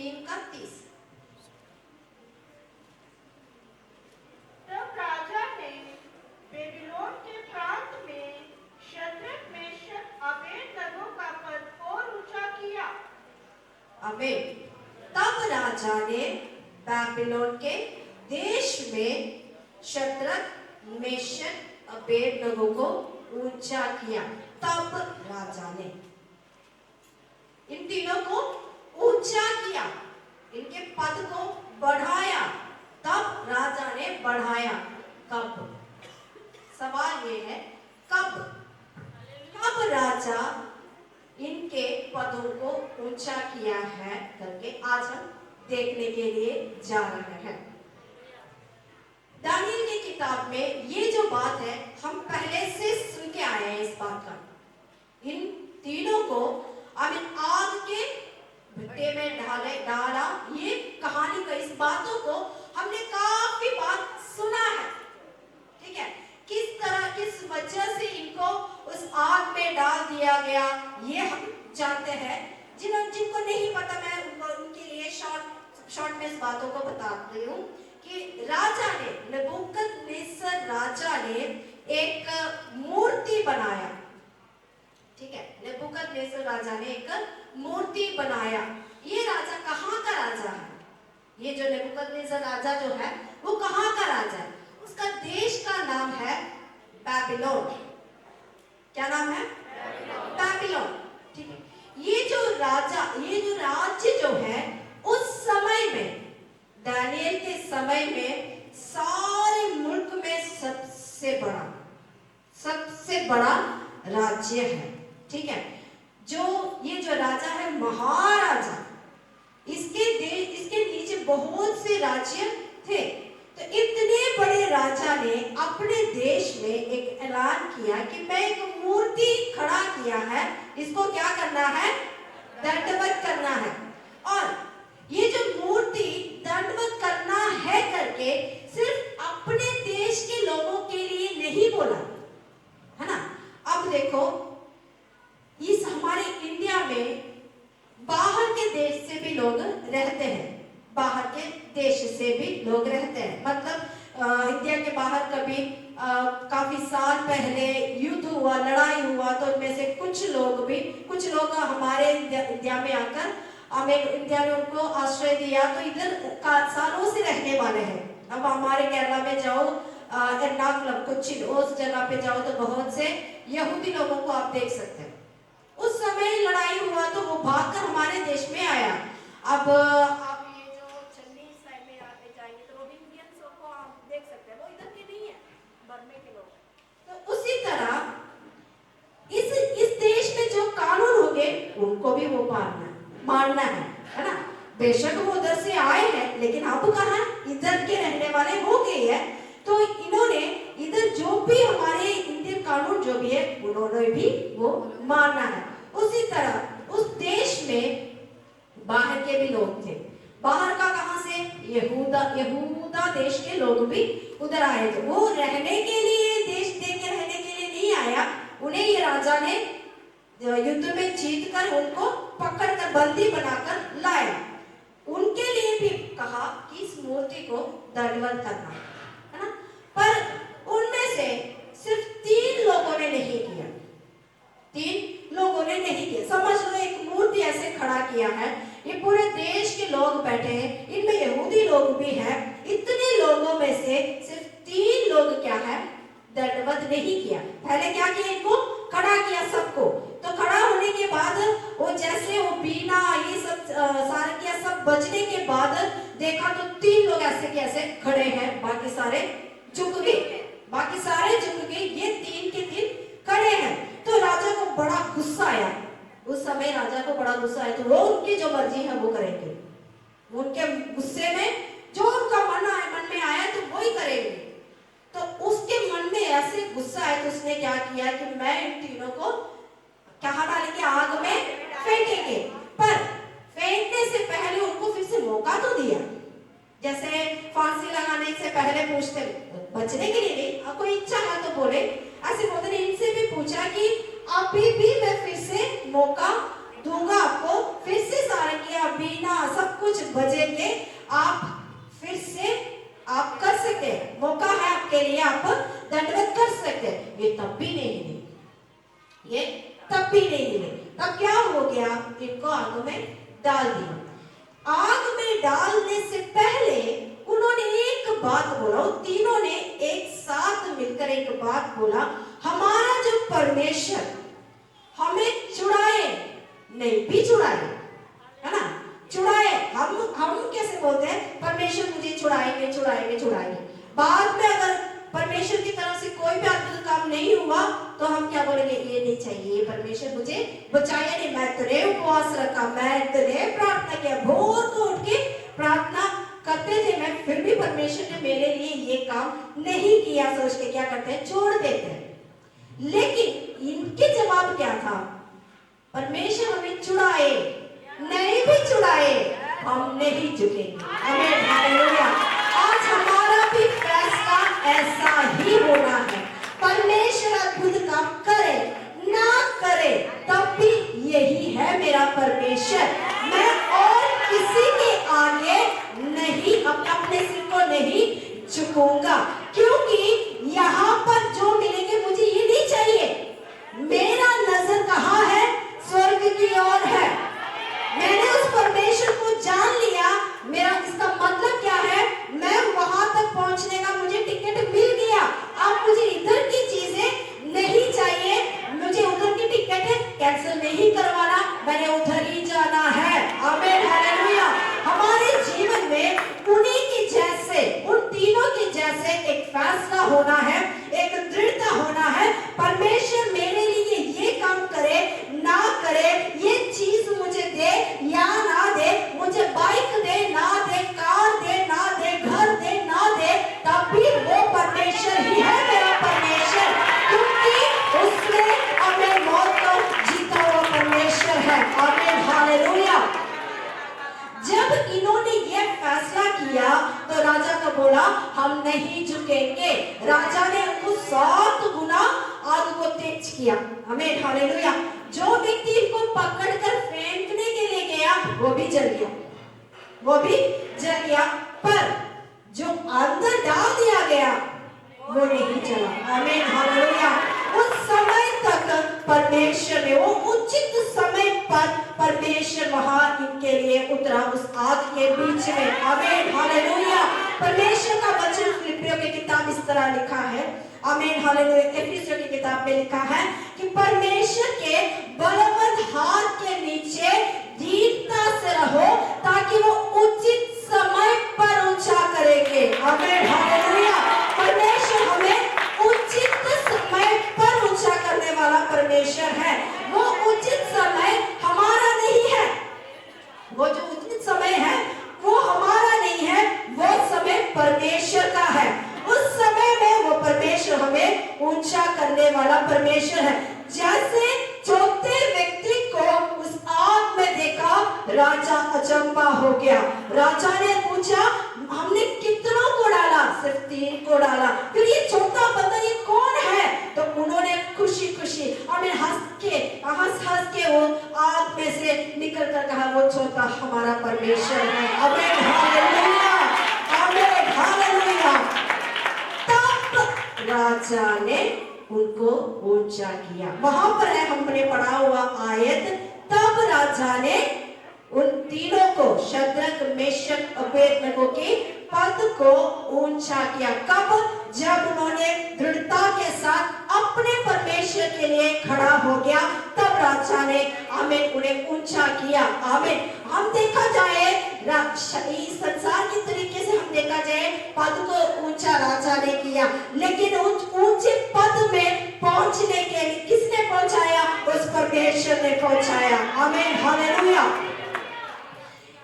3:31। तब राजा ने बेबीलोन के प्रांत में शद्रक मेशक अबेदनगो का पद और ऊंचा किया। आमीन। तब राजा ने बेबीलोन के देश में शद्रक मेशक अबेदनगो को ऊंचा किया। तब राजा ने इन तीनों को ऊंचा किया, इनके पद को बढ़ाया। तब राजा ने बढ़ाया। कब? सवाल ये है कब? कब राजा इनके पदों को ऊंचा किया है करके आज हम देखने के लिए जा रहे हैं। दानियल की किताब में ये जो बात है हम पहले से सुन के आए हैं। इस बात का इन तीनों को अब आग के भट्टे में डाला। ये कहानी का इस बातों को हमने काफी बार सुना है, ठीक है। किस तरह किस वजह से इनको उस आग में डाल दिया गया ये हम जानते हैं। जिनको नहीं पता मैं उनके लिए शॉर्ट में इस बातों को बताती हूँ कि राजा ने नेबूकदनेस्सर राजा ने एक मूर्ति बनाया, ठीक है। नेबूकदनेस्सर राजा ने एक मूर्ति बनाया। ये राजा कहाँ का राजा है? ये जो नेबूकदनेस्सर राजा जो है वो कहाँ का राजा है? उसका देश का नाम है बेबीलोन। क्या नाम है? बेबीलोन, ठीक है। ये जो राज्य जो है उस समय में दानियल के समय में सारे मुल्क में सबसे बड़ा राज्य है, ठीक है। ये जो राजा है महाराजा, इसके नीचे बहुत से राज्य थे। तो इतने बड़े राजा ने अपने देश में एक ऐलान किया कि मैं एक मूर्ति खड़ा किया है, इसको क्या करना है? दंडवत करना है। और ये जो मूर्ति दंडवत करना है करके सिर्फ अपने देश के लोगों के लिए नहीं बोला, है ना। अब देखो इस हमारे इंडिया में बाहर के देश से भी लोग रहते हैं, बाहर के देश से भी लोग रहते हैं। मतलब इंडिया के बाहर कभी काफी साल पहले युद्ध हुआ, लड़ाई हुआ, तो उनमें से कुछ लोग हमारे इंडिया में आकर इंडिया ने उनको आश्रय दिया, तो इधर सालों से रहने वाले हैं। अब हमारे केरला में जाओ, एर्नाकुलम, कोच्चि, उस जगह पे जाओ तो बहुत से यहूदी लोगों को आप देख सकते हैं। उस समय लड़ाई हुआ तो वो भागकर हमारे देश में आया। अब आप ये जो चेन्नई साइड में आते जाएंगे तो रोहिंग्यंस को आप देख सकते हैं, वो इधर के नहीं है, बर्मे के लोग। तो उसी तरह इस देश में जो कानून हो गए उनको भी वो मानना है ना। बेशक वो उधर से आए हैं लेकिन अब कहाँ इधर के रहने वाले हो गए हैं, तो इन्होंने इधर जो भी हमारे इंडियन कानून जो भी है उन्होंने भी वो मानना है। उसी तरह उस देश में बाहर के भी लोग थे। बाहर का कहाँ से? यहूदा देश के लोग भी उधर आए थे। वो रहने के लिए, देश दे के रहने के लिए नहीं आया, उन्हें ये राजा ने युद्ध में जीत कर उनको पकड़कर बंदी बनाकर लाया। उनके लिए भी कहा कि इस मूर्ति को दंडवत करना है ना। पर उनमें से सिर्फ 3 लोगों ने नहीं किया। 3 लोगों ने नहीं किया। समझ लो एक मूर्ति ऐसे खड़ा किया है, ये पूरे देश के लोग बैठे हैं, इनमें यहूदी लोग भी हैं, इतने लोगों में से सिर्फ 3 लोग क्या है? दंडवत नहीं किया। पहले क्या किया? इनको खड़ा किया सबको। तो खड़ा होने के बाद वो जैसे वो बीना ये सब सारे किया, सब बजने के बाद देखा तो 3 लोग ऐसे के ऐसे खड़े हैं, बाकी सारे झुक गए। ये 3 के 3 खड़े हैं। तो राजा को बड़ा गुस्सा आया। उस समय राजा को बड़ा गुस्सा आया, तो वो उनकी जो मर्जी है वो करेंगे। उनके गुस्से में जो उनका मन में आया तो वो ही करेंगे। तो उसके मन में ऐसे गुस्सा आया तो उसने क्या किया कि मैं इन तीनों को कहाँ डालेंगे? आग में फेंकेंगे। पर फेंकने से पहले उनको फिर से मौका तो दिया। जैसे फांसी लगाने से पहले पूछते, बचने के लिए नहीं, आपको इच्छा है तो बोले, ऐसे बोलते ने इनसे भी पूछा कि अभी भी मैं फिर से मौका दूंगा आपको, फिर से सारे किया, बीना सब कुछ आप फिर से आप कर सकते हैं, मौका है आपके लिए, आप दंडवत कर सकते हैं। ये तब भी नहीं हिले, ये तब भी नहीं हिले। तब क्या हो गया, इनको आग में डाल दिया। आग में डालने से पहले उन्होंने एक बात बोला, उन तीनों ने एक साथ मिलकर एक बात बोला, हमारा जो परमेश्वर हमें छुड़ाए नहीं भी छुड़ाए, है ना, छुड़ाए। हम कैसे बोलते हैं, परमेश्वर मुझे छुड़ाएंगे छुड़ाएंगे छुड़ाएंगे। बाद में अगर परमेश्वर की तरफ से कोई भी अद्भुत काम नहीं हुआ तो हम क्या बोलेंगे, ये नहीं चाहिए, परमेश्वर मुझे बचाया नहीं, मैं इतने उपवास रखा, मैं इतने प्रार्थना किया, भोर को उठ के प्रार्थना करते थे मैं, फिर भी परमेश्वर ने मेरे लिए ये काम नहीं किया, सोच के क्या करते हैं, छोड़ देते हैं। लेकिन इनके जवाब क्या था, परमेश्वर हमें छुड़ाए नहीं भी छुड़ाए, हम नहीं झुकेंगे। आमीन, हालेलुया। आज हमारा भी फैसला ऐसा ही होना है, परमेश्वर अद्भुत काम करे ना करे तब भी यही है मेरा परमेश्वर, मैं और किसी के आगे नहीं, अपने सिर को नहीं झुकूंगा, क्योंकि यहाँ पर जो मिलेंगे मुझे ये नहीं चाहिए। मेरा नजर कहाँ है, स्वर्ग की ओर है। मैंने उस परमेश्वर को जान लिया, मेरा इसका मतलब क्या है, मैं वहां तक पहुंचने का मुझे टिकट मिल गया। अब मुझे इधर की चीजें नहीं चाहिए, मुझे उधर की टिकट कैंसिल नहीं करवाना, मैंने उधर ही जाना है। आमीन, हालेलुया। हमारे जीवन में उन्हीं के जैसे, उन तीनों के जैसे एक फैसला होना है, एक दृढ़ता होना है, परमेश्वर मेरे लिए ये काम करे ना करे, ये चीज मुझे दे या ना दे, मुझे बाइक दे ना दे, कार दे ना दे, घर दे ना दे, तब भी वो परमेश्वर ही है मेरा परमेश्वर, क्योंकि उसने अपने मौत को जीता हुआ परमेश्वर है। आमीन, हालेलुया। जब इन्होंने ये फैसला किया तो राजा को बोला, हम नहीं झुकेंगे। राजा ने उनको 7 गुना आग को तेज किया। आमीन, हालेलुया। जो व्यक्ति इनको पकड़कर फेंकने के लिए गया वो भी जल गया, वो भी जल गया, पर जो अंदर डाल दिया गया वो नहीं जला। आमीन, हालेलुया। उस समय तक परमेश्वर ने, वो उचित समय पर परमेश्वर वहां इनके लिए उतरा उस आग के बीच में। आमीन, हालेलुया। परमेश्वर का वचन फिलिपियों की किताब इस तरह लिखा है, आमीन, हालेलुया। इफिसियों की किताब में लिखा है कि परमेश्वर के बलवंत हाथ के नीचे दीनता से रहो ताकि वो उचित समय पर ऊंचा करेंगे। आमीन, हालेलुया। परमेश्वर हमें उचित समय पर ऊंचा करने वाला परमेश्वर है। वो उचित समय हमारा नहीं है, वो जो उचित समय है वो हमारा नहीं है, वो समय परमेश्वर का है। उस समय में वो परमेश्वर हमें ऊंचा करने वाला परमेश्वर है। जैसे चौथे व्यक्ति को उस आग में देखा, राजा अचंभा हो गया। राजा ने पूछा, हमने कितनों को डाला, सिर्फ 3 को डाला, फिर ये चौथा बंदा ये कौन है? तो उन्होंने खुशी खुशी हमें हंस के वो आग में से निकल कर कहा, वो चौथा हमारा परमेश्वर है। आमीन, हालेलुया, आमीन, हालेलुया। तब राजा ने उनको ऊंचा किया। वहां पर है, हमने पढ़ा हुआ आयत, तब राजा ने उन तीनों को, शद्रक, मेशक, अबेदनगो के पद को ऊंचा किया। कब? जब उन्होंने दृढ़ता के साथ अपने परमेश्वर के लिए खड़ा हो गया, तब राजा ने आमीन उन्हें ऊंचा किया। आमीन। हम देखा जाए इस संसार के तरीके से हम देखा जाए, पद को ऊंचा राजा ने किया, लेकिन उस ऊंचे पद में पहुंचने के लिए किसने पहुंचाया? उस परमेश्वर ने पहुंचाया। आमीन, हालेलुया।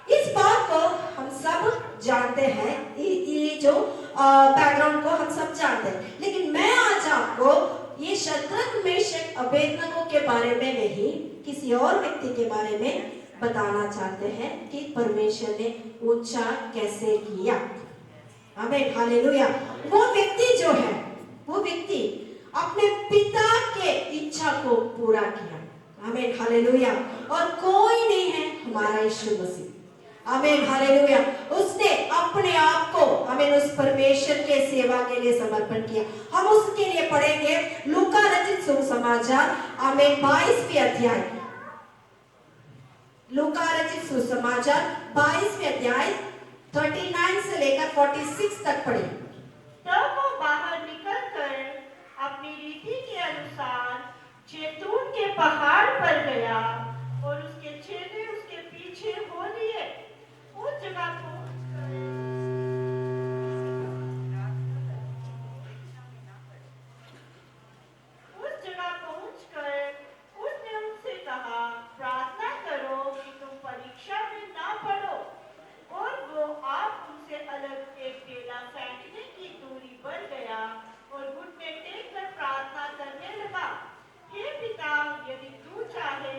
इस बात को हम सब जानते हैं, ये जो बैकग्राउंड को हम सब जानते हैं, लेकिन मैं आज आपको ये शद्रक, मेशक, अबेदनगो के बारे में नहीं, किसी और व्यक्ति के बारे में बताना चाहते हैं कि परमेश्वर ने ऊंचा कैसे किया। आमीन, हालेलुया। वो व्यक्ति जो है, वो व्यक्ति अपने पिता के इच्छा को पूरा किया। आमीन, हालेलुया। और कोई नहीं है, हमारा यीशु मसीह। आमीन, हालेलुया। उसने अपने आप को हमें उस परमेश्वर के सेवा के लिए समर्पण किया। हम उसके लिए पढ़ेंगे लूका रचित सुसमाचार हमें 22वें अध्याय, लूका रचित सुसमाचार 22वें अध्याय 39 से लेकर 46 तक पढ़े। तब वो बाहर निकलकर अपनी रीति के अनुसार जैतून के पहाड़ पर गया और उसके चेले उसके पीछे हो लिए। उस जगह पहुंचकर उसने उनसे कहा, प्रार्थना करो कि तुम परीक्षा में ना पड़ो। और वो आप उनसे अलग एक डेरा फेंकने की दूरी पर गया और घुटने टेक कर प्रार्थना करने लगा, हे पिता, यदि तू चाहे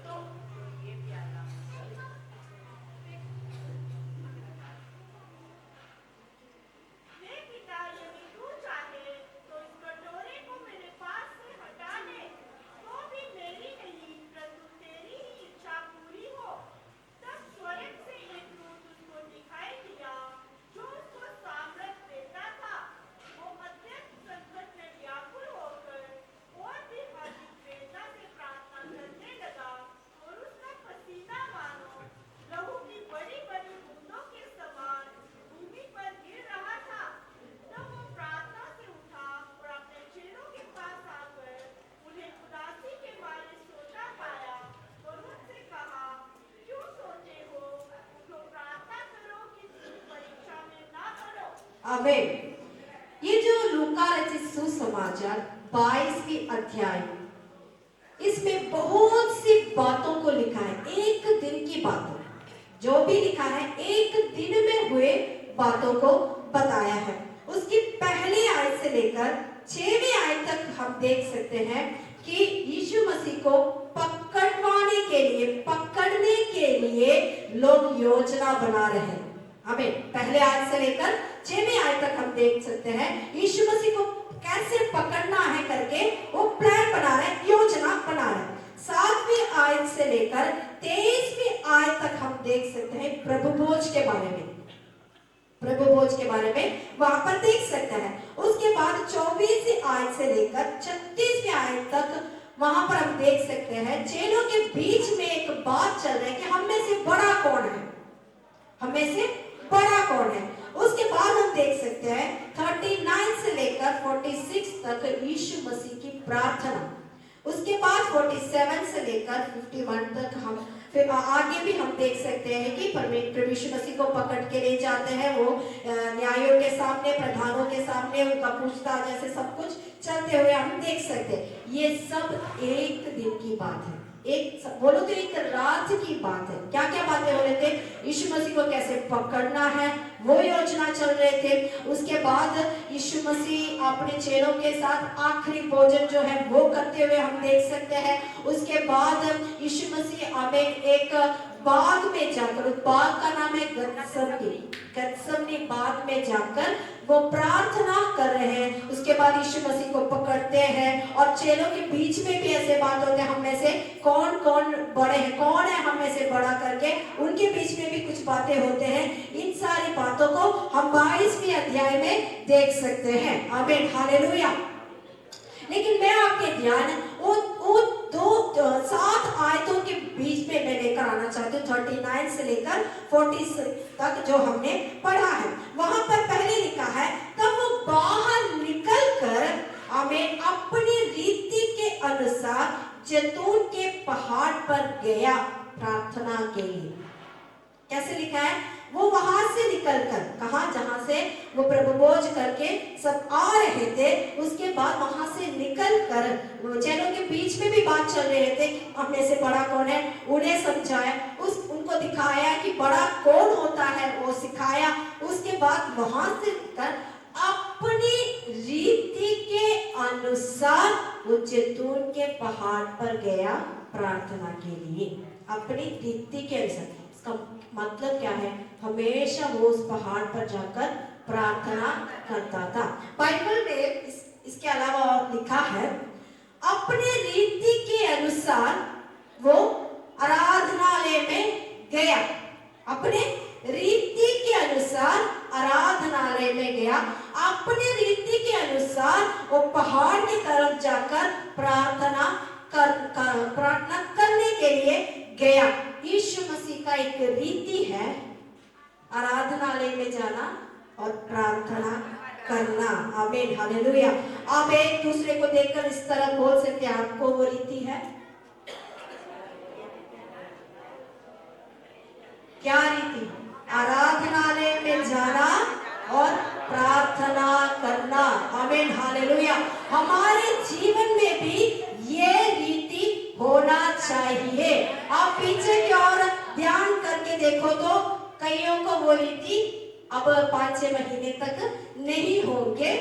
तो ये प्याला हे पिता, यदि तू चाहे तो इस कटोरे को मेरे पास से हटा ले। तो भी मेरी नहीं परंतु तेरी ही इच्छा पूरी हो। तब स्वर्ग से एक दूत उसको दिखाई दिया जो उसको सामर्थ देता था। वो अत्यंत संकट में व्याकुल होकर और भी अधिक वेदना से प्रार्थना करने लगा और उसका पसीना मानो लहू की बड़ी बड़ी बूंदों के समान भूमि पर गिर रहा था। तब वो प्रार्थना से उठा और अपने चेलों के पास आकर उन्हें उदासी के मारे सोता पाया और उनसे कहा, क्यों सोते हो? उठो, प्रार्थना करो कि तुम परीक्षा में ना पड़ो। आमीन। ये जो लूका रचित सुसमाचार 22वीं अध्याय, इसमें बहुत सी बातों को लिखा है, एक दिन की बातों, जो भी लिखा है एक दिन में हुए बातों को बताया है। उसकी पहली आयत से लेकर 6वीं आयत तक हम देख सकते हैं कि यीशु मसीह को पकड़ने के लिए लोग योजना बना रहे हैं। हमें पहले आयत से लेकर 6वीं आयत तक हम देख सकते हैं यीशु मसीह को कैसे पकड़ना है करके वो प्लान बना रहे हैं, योजना बना रहे हैं। 7वीं आयत से लेकर 23वीं आयत तक हम देख सकते हैं प्रभु भोज के बारे में, वहां पर देख सकते हैं। उसके बाद 24वीं आयत से लेकर 36वीं आयत तक वहां पर हम देख सकते हैं चेलों के बीच में एक बात चल रही है कि हम में से बड़ा कौन है। उसके बाद हम देख सकते हैं 39 से लेकर 46 तक यीशु मसीह की प्रार्थना। उसके बाद 47 से लेकर 51 तक हम फिर आगे भी हम देख सकते हैं कि प्रभु यीशु मसीह को पकड़ के ले जाते हैं, वो न्यायों के सामने, प्रधानों के सामने उनका पूछताछ जैसे सब कुछ चलते हुए हम देख सकते हैं। ये सब एक दिन की बात है, बोलो तो एक रात की बात है। क्या क्या बातें हो रहे थे? यीशु मसीह को कैसे पकड़ना है वो योजना चल रहे थे। उसके बाद यीशु मसीह अपने चेलों के साथ आखिरी भोजन जो है वो करते हुए हम देख सकते हैं। उसके बाद यीशु मसीह हमें एक बाग में जाकर, उस बाग का नाम है गत्समनी बाग में जाकर वो प्रार्थना कर रहे हैं। उसके बाद यीशु मसीह को पकड़ते हैं और चेलों के बीच में भी ऐसे बात होते हैं, हम में से कौन कौन बड़े हैं, कौन है हम में से बड़ा करके उनके बीच में भी कुछ बातें होते हैं। इन सारी बातों को हम 22वीं अध्याय में देख सकते हैं। आमीन, हालेलुया। लेकिन मैं आपके ध्यान वो 7 आयतों के बीच में मैं लेकर आना चाहती हूँ, 39 से लेकर 40 तक जो हमने पढ़ा है। वहां पर पहले लिखा है, तब वो बाहर निकलकर हमें अपनी रीति के अनुसार जैतून के पहाड़ पर गया प्रार्थना के लिए। कैसे लिखा है? वो वहां से निकलकर, कहा जहां से वो प्रभु भोज करके सब आ रहे थे, उसके बाद वहां से निकलकर चेलों के बीच में भी बात चल रहे थे, अपने से बड़ा कौन है, उन्हें समझाया, उनको दिखाया कि बड़ा कौन होता है, वो सिखाया। उसके बाद वहां से निकल अपनी रीति के अनुसार वो जैतून के पहाड़ पर गया प्रार्थना के लिए। अपनी रीति के अनुसार, इसका मतलब क्या है? हमेशा वो उस पहाड़ पर जाकर प्रार्थना करता था। बाइबल में इसके अलावा और लिखा है, अपने रीति के अनुसार वो आराधनालय में गया। अपने रीति के अनुसार वो पहाड़ की तरफ जाकर प्रार्थना करने के लिए गया। यीशु मसीह का एक रीति है आराधनालय में जाना और प्रार्थना करना। आमीन, हालेलुया। आप एक दूसरे को देखकर इस तरह बोल सकते हैं, आपको वो रीति है? क्या रीति? आराधनालय में जाना और प्रार्थना करना। आमीन, हालेलुया। हमारे जीवन में भी ये रीति होना चाहिए। आप पीछे की ओर ध्यान करके देखो तो कईयों को वो रीति अब 5-6 महीने तक नहीं होंगे,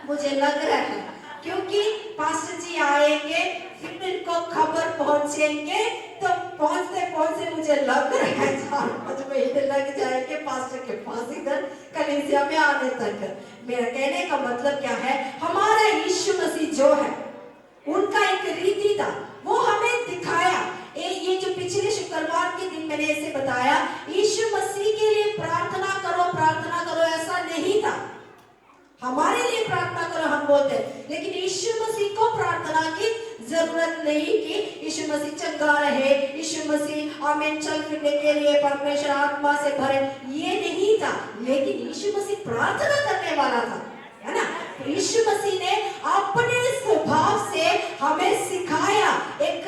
मुझे लग रहा है, क्योंकि पास्टर जी आएंगे, फिर इनको खबर पहुंचेंगे, तो पहुंचते पहुंचते मुझे लग रहा है 4-5 महीने लग जाएंगे पास्टर के पास इधर कलीसिया में आने तक। मेरा कहने का मतलब क्या है, हमारा यीशु मसीह जो है उनका एक रीति था, वो हमें दिखाया। ये जो पिछले शुक्रवार के दिन मैंने ऐसे बताया, यीशु मसीह के लिए प्रार्थना करो ऐसा नहीं था। हमारे लिए प्रार्थना करो हम बोलते, लेकिन यीशु मसीह को प्रार्थना की जरूरत नहीं कि यीशु मसीह चंगा रहे, यीशु मसीह आमीन चल फिरने के लिए परमेश्वर आत्मा से भरे, ये नहीं था। लेकिन यीशु मसीह प्रार्थना करने वाला था, है ना। यीशु मसीह ने अपने स्वभाव से हमें सिखाया, एक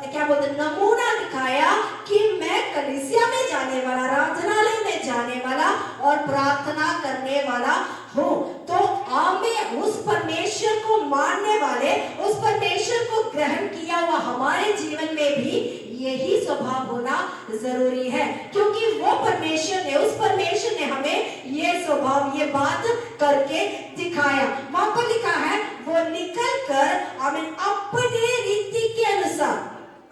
क्या बोलते नमूना दिखाया कि मैं कलीसिया में जाने वाला, आराधनालय में जाने वाला और प्रार्थना करने वाला हूँ। तो हमें उस परमेश्वर को मानने वाले, उस परमेश्वर को ग्रहण किया हुआ हमारे जीवन में भी यही स्वभाव होना जरूरी है, क्योंकि वो परमेश्वर ने, उस परमेश्वर ने हमें ये स्वभाव, ये बात करके दिखाया। वहां पर लिखा है, वो निकल कर आमीन अपने रीति के अनुसार,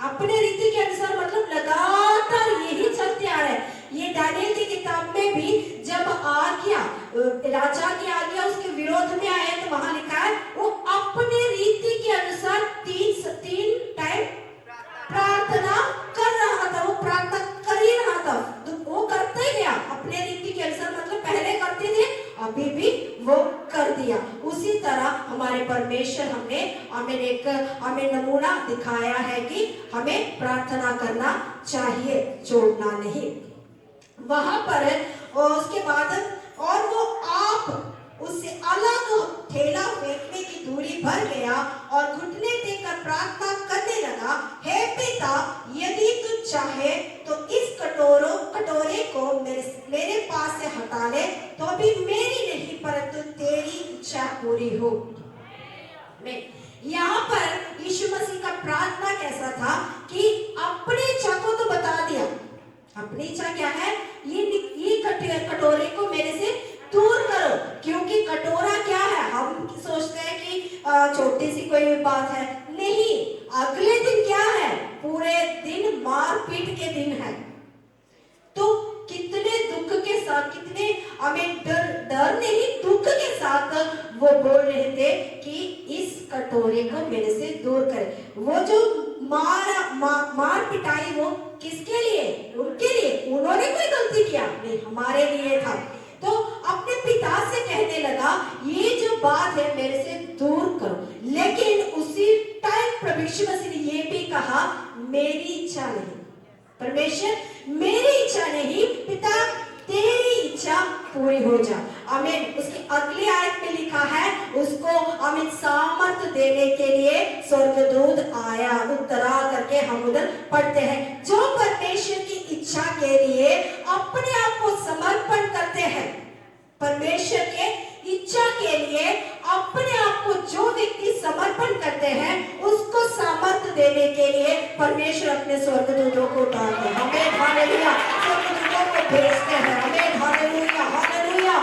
अपने रीति के अनुसार मतलब लगातार यही चलते आ रहे हैं। ये दानियल की किताब में भी जब आज्ञा, राजा की आज्ञा उसके विरोध में आए, तो वहां लिखा है वो अपने रीति के अनुसार 3 टाइम प्रार्थना कर रहा था, वो प्रार्थना कर ही रहा था, तो वो करता ही गया अपने रीति के अनुसार, मतलब पहले करते थे, अभी भी वो कर दिया। उसी तरह हमारे परमेश्वर हमें नमूना दिखाया है कि हमें प्रार्थना करना चाहिए, छोड़ना नहीं। वहां पर और उसके बाद और वो आप उससे अलग ठेला फेंकने की दूरी भर गया और घुटने टेकर प्रार्थना करने लगा, हे पिता, यदि तू चाहे तो इस कटोरे को मेरे पास से हटा ले, तो भी मेरी नहीं परंतु तेरी इच्छा पूरी हो। यहाँ पर यीशु मसीह का प्रार्थना कैसा था कि अपनी इच्छा को तो बता दिया, अपनी इच्छा क्या है, ये कटोरे को मेरे से दूर करो, क्योंकि कटोरा क्या है, हम सोचते हैं कि छोटी सी कोई बात है, नहीं, अगले दिन क्या है, पूरे दिन मारपीट के दिन है। तो कितने दुख के साथ, कितने हमें डर नहीं, दुख के साथ वो बोल रहे थे कि इस कटोरे को मेरे से दूर करे। वो जो मार पिटाई, वो किसके लिए, उनके लिए, उन्होंने कोई गलती किया नहीं, हमारे लिए था। तो अपने पिता से कहने लगा, ये जो बात है मेरे से दूर करो, लेकिन उसी टाइम प्रभु यीशु मसीह ने ये भी कहा, मेरी इच्छा नहीं, परमेश्वर मेरी इच्छा नहीं, पिता तेरी इच्छा पूरी हो जा। आमीन। उसकी अगली आयत में लिखा है, उसको आमीन सामर्थ देने के लिए स्वर्गदूत आया, उत्तरा करके हम उधर पढ़ते हैं। जो परमेश्वर की इच्छा के लिए अपने आप को समर्पण करते हैं, परमेश्वर के इच्छा के लिए अपने आप को जो व्यक्ति समर्पण करते हैं, उसको सामर्थ देने के लिए परमेश्वर अपने स्वर्गदूतों को उठाते हैं। आमीन, हालेलुया। स्वर्गदूतों को भेजते हैं। आमीन, हालेलुया, हालेलुया।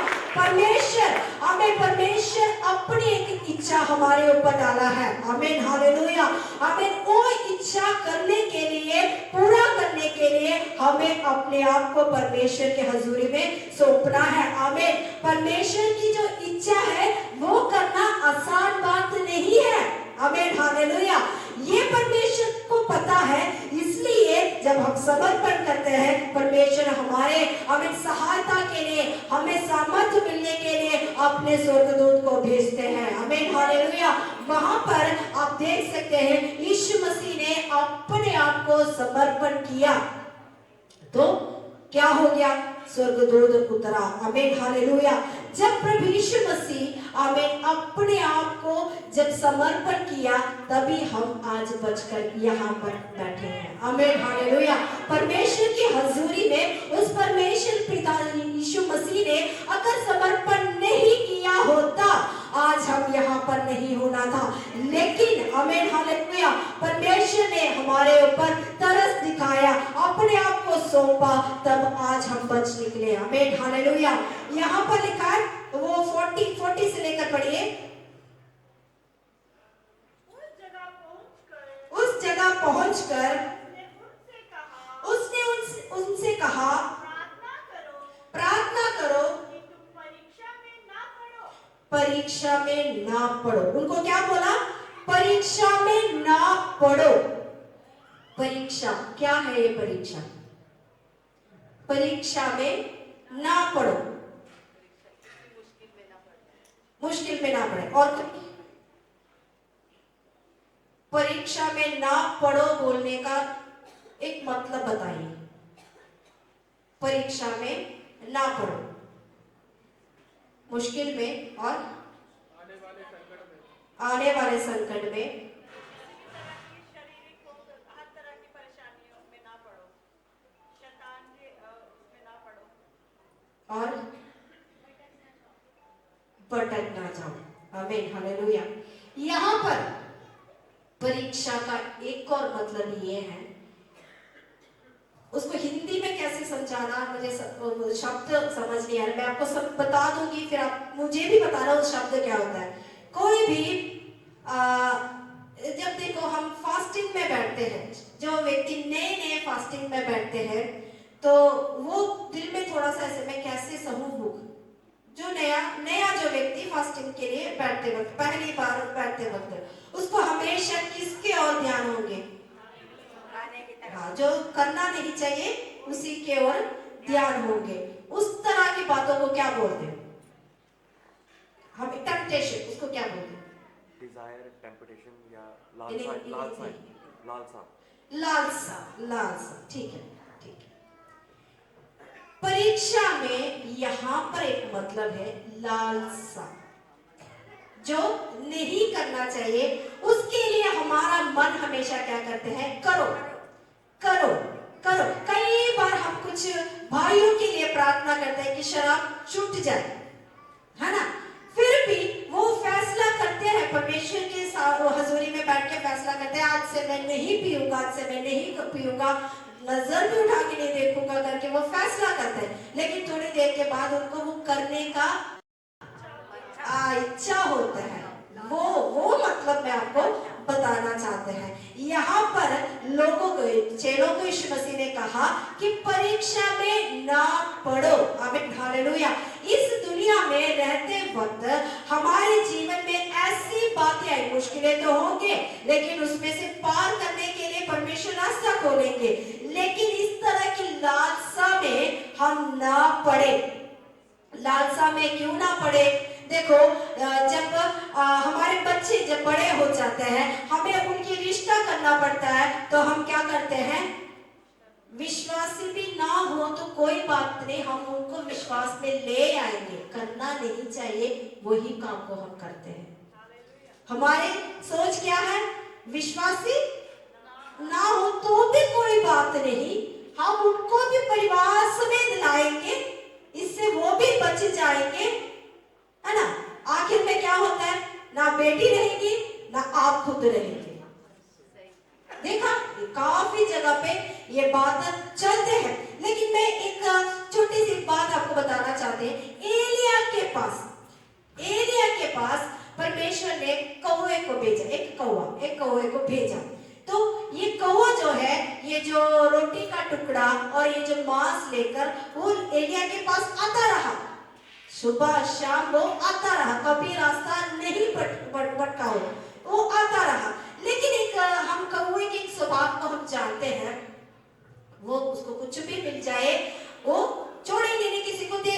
परमेश्वर अपनी एक इच्छा हमारे ऊपर डाला है। आमीन, हालेलुया। आमीन। वो इच्छा करने के लिए, पूरा करने के लिए हमें अपने आप को परमेश्वर के हजूरी में सौंपना है। आमीन। परमेश्वर की जो इच्छा है वो करना आसान बात नहीं है। आमीन, हालेलुया। ये परमेश्वर को पता है, इसलिए जब हम समर्पण करते हैं, परमेश्वर हमारे आमीन सहायता के लिए, हमें सामर्थ्य मिलने के लिए अपने स्वर्गदूत को भेजते हैं। आमीन, हालेलुया। वहां पर आप देख सकते हैं यीशु मसीह ने अपने आप को समर्पण किया तो क्या हो गया, स्वर्गदूत उतरा। आमीन, हालेलुया। जब प्रभु यीशु मसीह आमीन अपने आप को जब समर्पण किया तभी हम आज बचकर यहाँ पर बैठे हैं। आमीन, हालेलुया। परमेश्वर की हजूरी में उस परमेश्वर पिता यीशु मसीह ने अगर समर्पण नहीं किया होता आज हम यहाँ पर नहीं होना था, लेकिन आमीन, हालेलुया, परमेश्वर ने हमारे ऊपर तरस दिखाया, अपने आप को सौंपा, तब आज हम बच निकले। आमीन, हालेलुया। यहाँ पर लिखा है वो 40 से लेकर पढ़िए। उस जगह पहुंचकर उसने उनसे कहा प्रार्थना करो कि तुम परीक्षा में ना पड़ो। परीक्षा में ना पड़ो। उनको क्या बोला, परीक्षा में ना पड़ो। परीक्षा क्या है, ये परीक्षा, परीक्षा में ना पड़ो, मुश्किल में ना पड़े। और परीक्षा में ना पड़ो बोलने का एक मतलब बताइए। परीक्षा में ना पड़ो, मुश्किल में और आने वाले संकट में, शारीरिक हर तरह की परेशानियों में ना पड़ो, शैतान के उसमें ना पड़ो और भटक ना जाओ। आमीन, हालेलुया। यहाँ पर परीक्षा का एक और मतलब ये है, उसको हिंदी में कैसे समझाना मुझे शब्द समझ नहीं आ रहा, मैं आपको सब बता दूंगी, फिर आप मुझे भी बताना उस शब्द क्या होता है। कोई भी जब देखो हम फास्टिंग में बैठते हैं, जो व्यक्ति नए नए फास्टिंग में बैठते हैं तो वो दिल में थोड़ा सा ऐसे मैं कैसे सहूं भूख, जो नया जो व्यक्ति फास्टिंग के लिए बैठते वक्त, पहली बार बैठते वक्त, उसको हमेशा किसके और ध्यान होंगे, हाँ, जो करना नहीं चाहिए उसी के ओर ध्यान होंगे। उस तरह की बातों को क्या बोलते हैं हम, टेम्पटेशन, उसको क्या बोलते हैं, डिजायर, टेम्पटेशन या लालसा, लालसा, लालसा, लालसा, लालसा, ठीक है, ठीक है। परीक्षा में यहाँ पर एक मतलब है लालसा, जो नहीं करना चाहिए, उसके लिए हमारा मन हमेशा क्या करते हैं, करो करो करो। कई बार हम कुछ भाइयों के लिए प्रार्थना करते हैं कि शराब छूट जाए, है ना, फिर भी वो फैसला करते हैं, परमेश्वर के हजूरी में बैठ के फैसला करते हैं, आज से मैं नहीं पीऊंगा, आज से मैं नहीं पीऊंगा, नजर भी उठा के नहीं देखूंगा करके वो फैसला करते हैं, लेकिन थोड़ी देर के बाद उनको वो करने का इच्छा होता है। वो मतलब मैं आपको बताना चाहते हैं। यहाँ पर लोगों को, चेलों को यीशु मसीह ने कहा कि परीक्षा में ना पड़ो। आमीन, हालेलुया। इस दुनिया में रहते वक्त हमारे जीवन में ऐसी बातें आई, मुश्किलें तो होंगे, लेकिन उसमें से पार करने के लिए परमेश्वर रास्ता खोलेंगे, लेकिन इस तरह की लालसा में हम ना पड़े। लालसा में क्यों ना पड़े? देखो, जब हमारे बच्चे जब बड़े हो जाते हैं, हमें उनकी रिश्ता करना पड़ता है, तो हम क्या करते हैं, विश्वासी भी ना हो तो कोई बात नहीं, हम उनको विश्वास में ले आएंगे, करना नहीं चाहिए वही काम को हम करते हैं। हमारे सोच क्या है, विश्वासी ना हो तो भी कोई बात नहीं, हम उनको भी परिवार समेत लाएंगे, इससे वो भी बच जाएंगे, है ना। आखिर में क्या होता है, ना बेटी रहेगी ना आप खुद रहेंगे। देखा, काफी जगह पे ये बात चलते हैं, लेकिन मैं एक छोटी सी बात आपको बताना चाहते हैं। एलिया के पास परमेश्वर ने कौवे को भेजा, एक कौवे को भेजा। तो ये कौवा जो है, ये जो रोटी का टुकड़ा और ये जो मांस लेकर वो एलिया के पास आता रहा, सुबह शाम वो आता रहा, कभी रास्ता नहीं भटका, वो आता रहा। लेकिन एक हम कौवे के स्वभाव को हम जानते हैं, वो उसको कुछ भी मिल जाए वो छोड़ेंगे नहीं, किसी को दे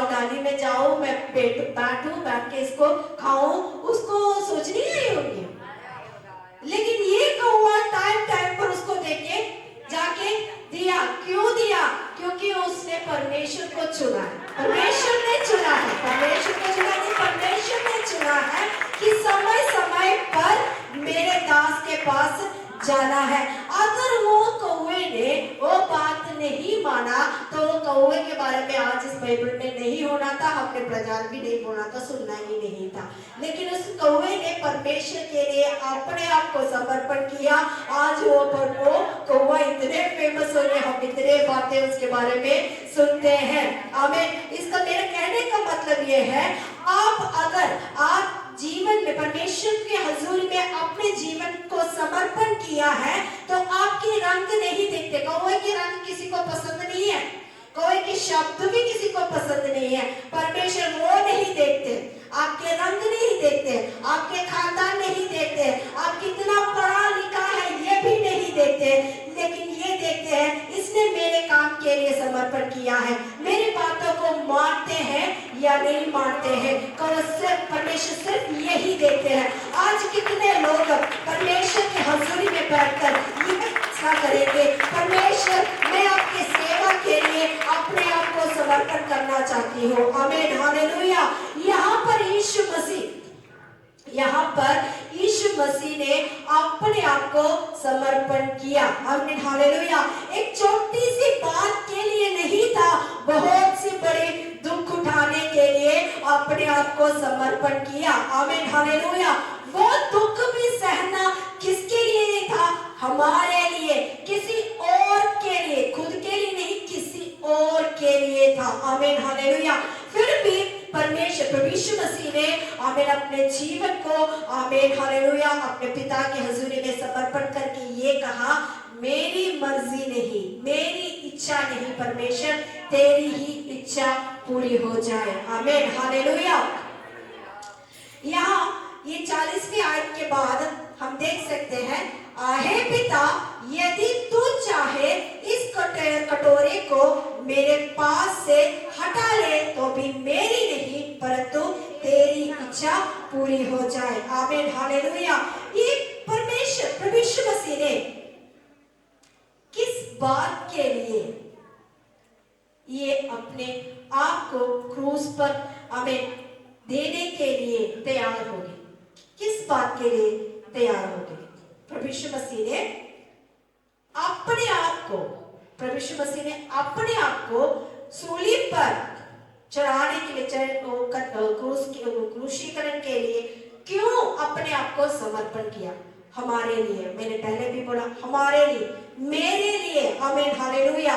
जाऊं, डाली में जाऊं, मैं बैठ के इसको खाऊं, उसको सोचनी नहीं होगी। लेकिन ये कौवा टाइम टाइम पर उसको देके जाके दिया। क्यों दिया? क्योंकि उसने परमेश्वर को चुना है। परमेश्वर ने चुना है, परमेश्वर को चुना नहीं, परमेश्वर ने चुना है कि समय समय पर मेरे दास के पास जाना है। अगर वो कौवे ने वो बात नहीं माना तो वो कौवे के बारे में आज इस बाइबल में नहीं होना था, हमने प्रचार भी नहीं होना था, सुनना ही नहीं था। लेकिन उस कौवे ने परमेश्वर के लिए अपने आप को समर्पण किया। आज वो कौवा इतने फेमस हो गए, हम इतने बातें उसके बारे में सुनते हैं। आमीन। इसका मेरे कहने का मतलब ये है, आप जीवन में परमेश्वर के हजूर में अपने जीवन को समर्पण किया है तो आपके रंग नहीं देखते। कौवे के रंग किसी को पसंद नहीं है, कौवे के शब्द भी किसी को पसंद नहीं है। परमेश्वर वो नहीं देखते, आपके रंग नहीं देखते, आपके खानदान नहीं देखते, आप कितना पढ़ा लिखा है ये भी नहीं देखते, लेकिन ये देखते हैं इसने मेरे काम के लिए समर्पण किया है, मेरी बातों को मानते हैं या नहीं मानते हैं। परमेश्वर सिर्फ यही देखते हैं। आज कितने लोग परमेश्वर की हजूरी में बैठकर ये फैसला करेंगे, परमेश्वर मैं आपकी सेवा के लिए अपने आप को समर्पण करना चाहती हूँ। आमीन, हालेलुया। यहाँ पर यीशु मसीह ने अपने आप को समर्पण किया। आमीन, हालेलुया। एक छोटी सी बात के लिए नहीं था, बहुत सी बड़ी दुख उठाने के लिए अपने आप को समर्पण किया। आमीन, हालेलुया। वो दुख भी सहना किसके लिए था? हमारे लिए, किसी और के लिए, खुद के लिए नहीं, किसी और के लिए था। आमीन, हालेलुया। फिर भी परमेश्वर यीशु मसीह ने आमीन अपने जीवन को आमीन हालेलुया अपने पिता के हजूरी में समर्पण करके ये कहा, मेरी मर्जी नहीं, मेरी इच्छा नहीं, परमेश्वर तेरी ही इच्छा पूरी हो जाए। आमीन, हालेलुया। यहाँ ये 40वीं आयत के बाद हम देख सकते हैं, हे पिता यदि तू चाहे इस कटोरे को मेरे पास से हटा ले तो भी मेरी नहीं परंतु तेरी इच्छा पूरी हो जाए। आमीन, हालेलुया। ये परमेश्वर मसीह ने किस बात के लिए ये अपने आप को क्रूस पर आमीन देने के लिए तैयार हो गए? किस बात के लिए तैयार हो गए? प्रभु यीशु मसीह ने अपने आप को सूली पर चढ़ाने के लिए, क्रूसीकरण के लिए क्यों अपने आप को समर्पण किया? हमारे लिए। मैंने पहले भी बोला, हमारे लिए, मेरे लिए। आमीन, हालेलुया।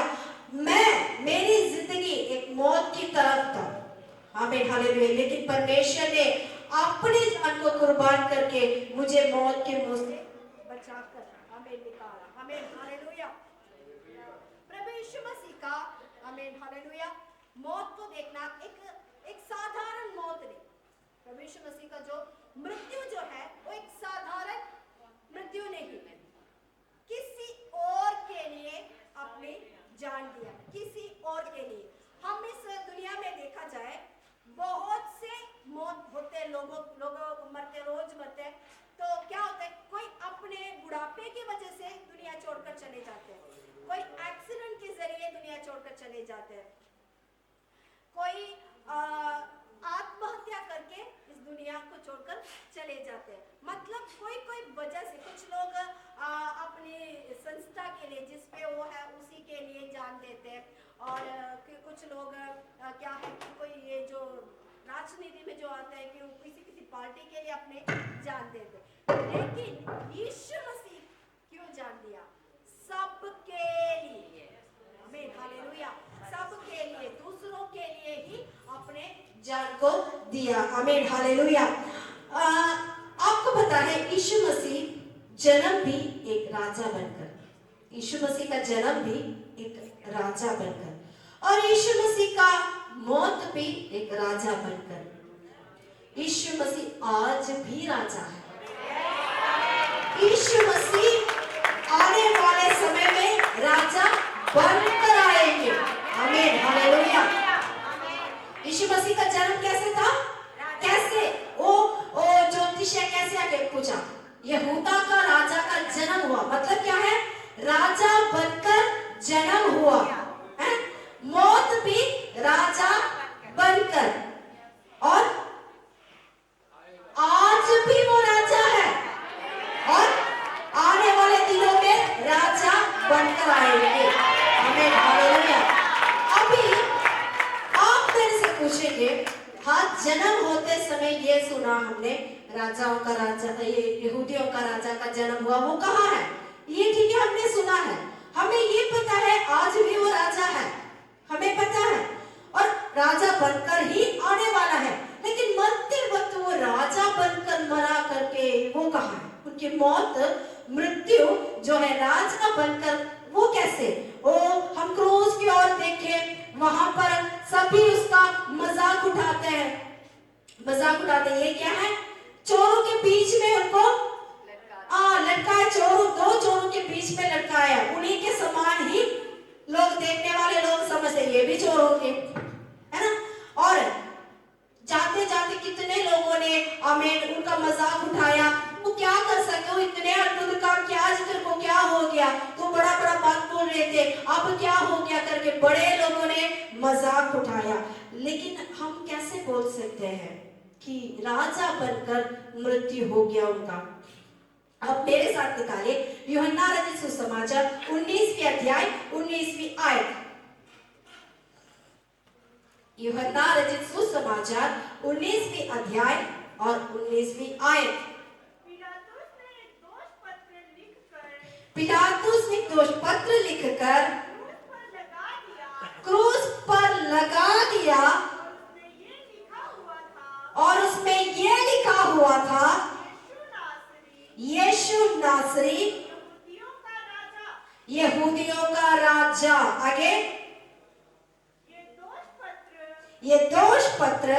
मेरी जिंदगी एक मौत की तरफ था। आमीन, हालेलुया। लेकिन परमेश्वर ने अपने जान को कुर्बान करके मुझे मौत के मुंह से बचाकर हमें निकाला। आमीन, हालेलुया। प्रभु यीशु मसीह का आमीन, हालेलुया, मौत को देखना एक साधारण मौत नहीं। प्रभु यीशु मसीह का जो मृत्यु जो है वो एक साधारण मृत्यु नहीं है, किसी और के लिए अपनी जान दिया, किसी और के लिए। हम इस दुनिया में देखा जाए बहुत से मौत होते, लोग मरते, रोज मरते। तो क्या होता है, कोई अपने बुढ़ापे की वजह से दुनिया छोड़कर चले जाते हैं, कोई एक्सीडेंट के जरिए दुनिया छोड़कर चले जाते हैं, कोई आत्महत्या करके इस दुनिया को छोड़कर चले जाते हैं। मतलब कोई वजह से कुछ लोग अपनी संस्था के लिए, जिस पे वो है उसी के लिए जान देते हैं, और कुछ लोग क्या है कि कोई ये जो राजनीति में जो आता है कि वो किसी पार्टी के लिए अपने जान देते हैं। लेकिन यीशु मसीह क्यों जान दिया? सबके लिए। आमीन, हालेलुया। सबके लिए, दूसरों के लिए ही अपने जान को दिया। आमीन, हालेलुया। आपको पता है यीशु मसीह जन्म भी एक राजा बनकर, यीशु मसीह का जन्म भी एक राजा बनकर, और यीशु मसीह का मौत भी एक राजा बनकर। यीशु मसीह आज भी राजा है। यीशु मसीह आने वाले समय में राजा बनकर आएंगे। आमीन, हालेलुया। यीशु विषय कैसे आगे पूछा, यहूदा का राजा का जन्म हुआ, मतलब क्या है, राजा बनकर जन्म हुआ है, मौत भी राजा बनकर, और आज भी वो राजा है और आने वाले दिनों में राजा बनकर आएंगे। आमीन, हालेलुया। अभी आप मेरे से पूछेंगे, हाँ जन्म होते समय ये सुना हमने, राजाओं का राजा, ये यहूदियों का राजा का जन्म हुआ, वो कहाँ है? ये ठीक है, हमने सुना है, हमें ये पता है आज भी वो राजा है, हमें पता है, और राजा बनकर ही आने वाला है। लेकिन मरते वक्त वो राजा बनकर मरा करके वो कहाँ है? उनकी मौत, मृत्यु जो है राजा बनकर, वो कैसे? ओ हम क्रूस की ओर देखें, वहां पर सभी उसका मजाक उठाते हैं, मजाक उठाते हैं। ये क्या है? चोरों के बीच में उनको लटकाया, चोरों, दो चोरों के बीच में लटकाया, उन्हीं के समान ही लोग, देखने वाले लोग समझते ये भी चोर होंगे, है ना। और जाते जाते कितने लोगों ने आमीन उनका मजाक उठाया, वो क्या कर सके, वो इतने अद्भुत काम किया, आज तेरे को क्या हो गया, तो बड़ा बड़ा बात बोल रहे थे, अब क्या हो गया करके बड़े लोगों ने मजाक उठाया। लेकिन हम कैसे बोल सकते हैं कि राजा बनकर मृत्यु हो गया उनका? अब मेरे साथ निकालिए यूहन्ना रचित सुसमाचार 19वीं अध्याय 19वीं आयत। यूहन्ना रचित सुसमाचार 19वीं अध्याय और 19वीं आयत। पिलातुस ने दोष पत्र लिखकर क्रूस पर लगा दिया, और उसमें ये लिखा हुआ था, यीशु नासरी यहूदियों का राजा। आगे, ये दोष पत्र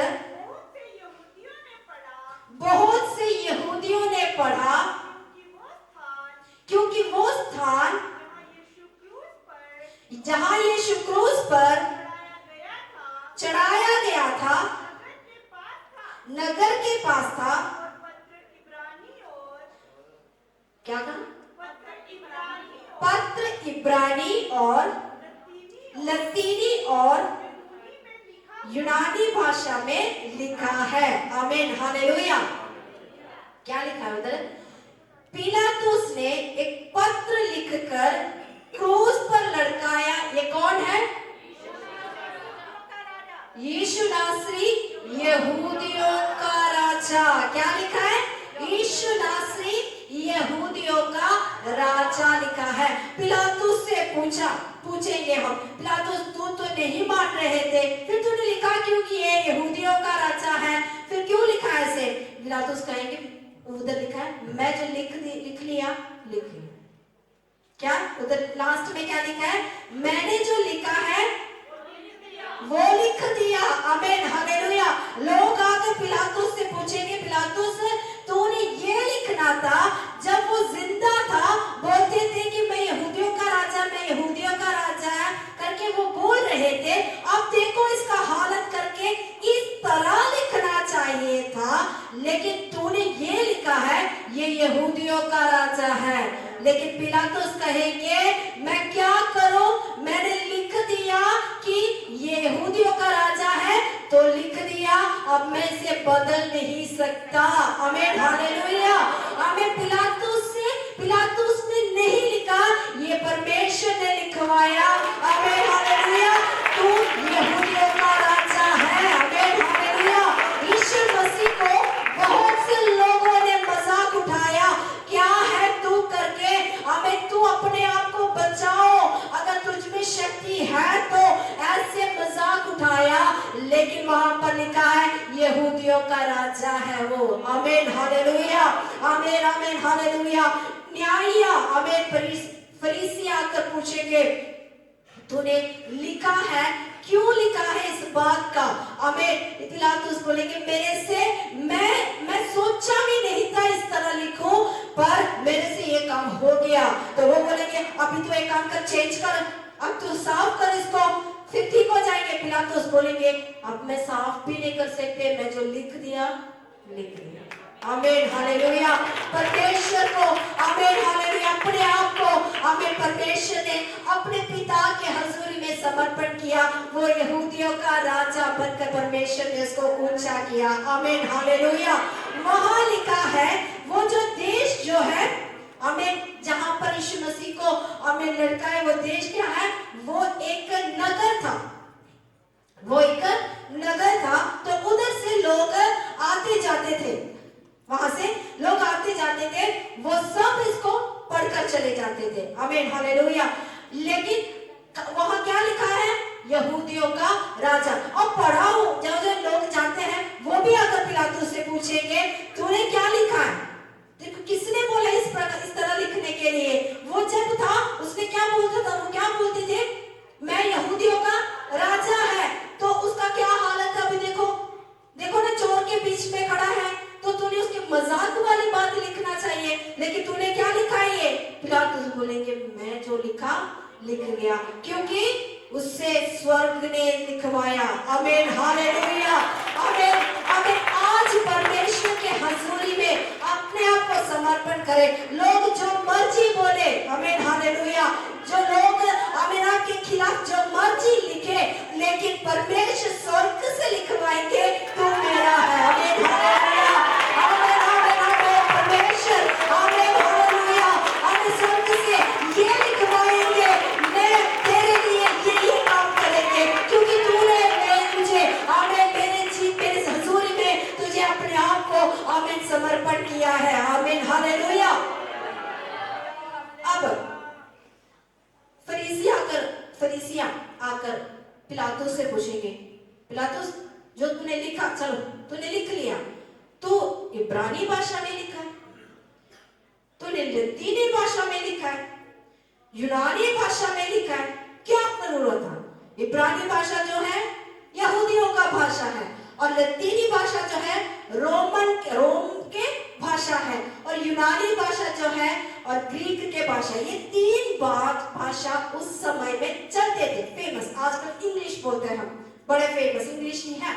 बहुत से यहूदियों ने पढ़ा, क्योंकि वो स्थान जहां यीशु क्रूस पर चढ़ाया गया था, नगर के पास था। क्या कहा? पत्र इब्रानी और लतीनी और यूनानी भाषा में लिखा है। आमीन, हालेलुया। क्या लिखा है उधर? पिलातुस ने एक पत्र लिखकर क्रूस पर लटकाया। ये कौन है? यीशु नासरी यहूदियों का राजा। क्या लिखा है? यीशु नासरी यहूदियों का राजा लिखा है। पिलातुस से पूछेंगे हम, पिलातुस तू तो नहीं मान रहे थे, फिर तूने लिखा क्यों कि ये यहूदियों का राजा है, फिर क्यों लिखा ऐसे? पिलातुस कहेंगे उधर लिखा है, मैं जो लिख लिया। क्या उधर लास्ट में क्या लिखा है? मैंने जो लिखा है वो लिख दिया। आमीन, हालेलुया। लोग आकर पिलातुस से पूछेंगे, पिलातुस तूने ये लिखना था जब वो जिंदा था, बोलते थे कि मैं यहूदियों का राजा, मैं यहूदियों का राजा है करके वो बोल रहे थे। अब देखो इसका हालत करके इस तरह लिखना चाहिए था, लेकिन तूने ये लिखा है ये यहूदियों का राजा है। लेकिन पिलातुस कहेंगे मैं क्या करूं, मैंने लिख दिया कि ये यहूदियों का राजा है तो लिख दिया, अब मैं इसे बदल नहीं सकता। आमीन, हालेलुया। आमीन। पिलातुस ने नहीं लिखा, ये परमेश्वर ने लिखवाया। आमीन, हालेलुया। तू यहूदियों का राजा है। आमीन, हालेलुया। यीशु मसीह को बहुत से लोगों ने मजाक उठाया, क्या है तू करके। आमीन, तू अपने आप को बचाओ, अगर तुझ में शक्ति है तो ऐसे मजाक उठाया, लेकिन वहां पर लिखा है यहूदियों का राजा है वो। आमीन, हालेलुया। आमीन, आमीन, हालेलुया। न्यायी आमीन फरीसी आकर पूछेंगे तूने लिखा है, क्यों लिखा है इस बात का? आमीन। पिलातुस बोलेंगे मेरे से मैं सोचा भी नहीं था इस तरह लिखूं, पर मेरे से ये काम हो गया। तो वो बोलेंगे अभी तो एक काम कर, चेंज कर, अब तू साफ कर इसको, फिर ठीक हो जाएंगे। पिलातुस बोलेंगे अब मैं साफ भी नहीं कर सकते, मैं जो लिख दिया लिख दिया। आमीन हालेलुया। परमेश्वर को आमीन हालेलुया, अपने आप को आमीन परमेश्वर ने अपने पिता के हजूरी में समर्पण किया। वो यहूदियों का राजा बनकर परमेश्वर ने उसको ऊंचा किया। आमीन हालेलुया। वहां लिखा है वो जो देश जो है आमीन जहां पर यीशु मसीह को आमीन लड़काए, वो देश क्या है? वो एक नगर था। वो एक नगर था। तो उधर से लोग आते जाते थे, वहां से लोग आते जाते थे, वो सब इसको पढ़कर चले जाते थे। आमीन हालेलुया। लेकिन वहां क्या लिखा है? यहूदियों का राजा। और पढ़ाओ जब जो लोग जाते हैं वो भी अगर पिलातुस से पूछेंगे तूने क्या लिखा है, देखो किसने बोला इस प्रकार इस तरह लिखने के लिए? वो जब था उसने क्या बोलता था? वो क्या बोलते थे? मैं यहूदियों का राजा है। तो उसका क्या हालत है अभी देखो, देखो ना, चोर के बीच में खड़ा है, तो तूने उसके मजाक वाली बात लिखना चाहिए, लेकिन तूने क्या लिखा है? ये पिलातुस बोलेंगे मैं जो लिखा लिख गया, क्योंकि उससे स्वर्ग ने लिखवाया। आमीन हालेलुया। आमीन आमीन। आज परमेश्वर के हजूरी में अपने आप को समर्पण करें। लोग जो मर्जी बोले, आमीन हालेलुया, जो लोग आमीन आपके खिलाफ जो मर्जी लिखे, लेकिन परमेश्वर स्वर्ग से लिखवाएंगे तू मेरा है। आमीन हालेलुया। आमीन आमीन आमीन। परमेश्वर आमीन हालेलुया आमीन स्वर्ग से ये लिखवाएंगे मैं तेरे लिए ये काम करेंगे, क्योंकि तूने मुझे आमीन मेरे हजूरी में तुझे अपने आप को आमीन समर्पण किया है। आमीन हालेलुया। अब फरीसिया आकर पिलातुस से पूछेंगे, पिलातुस जो तूने लिखा, चलो तूने लिख लिया, तू इब्रानी भाषा में लिखा है, तूने लतीनी भाषा में लिखा है, यूनानी भाषा में लिखा है, क्या जरूरत है? इब्रानी भाषा जो है यहूदियों का भाषा है, और लतीनी भाषा जो है रोम के भाषा है, और यूनानी भाषा जो है और ग्रीक के भाषा, ये तीन भाषा उस समय में चलते थे, फेमस। आजकल इंग्लिश बोलते हैं हम, बड़े फेमस इंग्लिश ही है।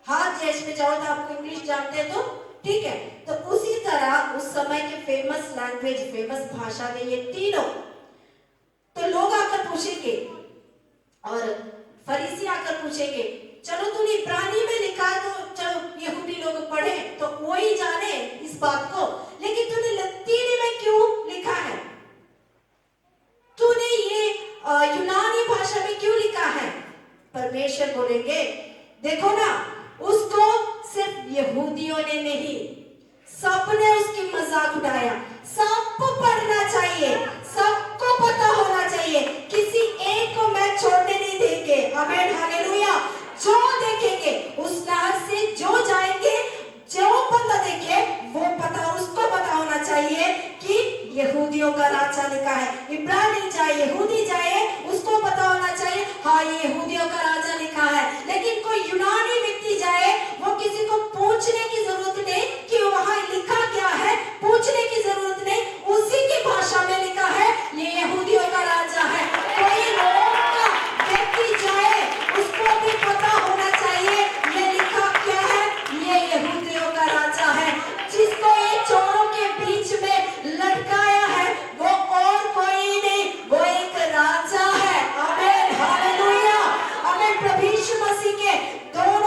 हर देश में जाओ तो आपको इंग्लिश जानते हैं तो ठीक है। तो उसी तरह उस समय के फेमस लैंग्वेज, फेमस भाषा थे ये तीनों। तो लोग आकर पूछेंगे और फरीसी आकर पूछेंगे, चलो तूने इब्रानी में लिखा तो चलो यहूदी लोग पढ़े तो वो ही जाने इस बात को, लेकिन तूने लतीनी में क्यों लिखा है? तूने ये यूनानी भाषा में क्यों लिखा है? परमेश्वर बोलेंगे देखो ना, उसको सिर्फ यहूदियों ने नहीं, सबने उसकी मजाक उड़ाया। सबको पढ़ना चाहिए, सबको पता होना चाहिए, किसी एक को मैं छोड़ने नहीं देंगे। आमीन हालेलुया। जो देखेंगे उस नहर से जो जाएंगे, जो बंदा देखे वो पता, उसको पता होना चाहिए कि यहूदियों का राजा लिखा है। इब्रानी जाए यहूदी जाए उसको पता होना चाहिए हाँ ये यहूदियों का राजा लिखा है। लेकिन कोई यूनानी व्यक्ति जाए, वो किसी को पूछने की जरूरत नहीं कि वहां लिखा क्या है, पूछने की जरूरत नहीं, उसी की भाषा में लिखा है ये यहूदियों का राजा है। कोई रोम का व्यक्ति जाए उसको भी पता होना चाहिए ये लिखा क्या है, ये यहूदियों का राजा है। जिसको ये चोरों के बीच में लटकाया है वो और कोई नहीं, वो एक राजा है। आमीन हालेलुया। आमीन। प्रभु यीशु मसीह के दो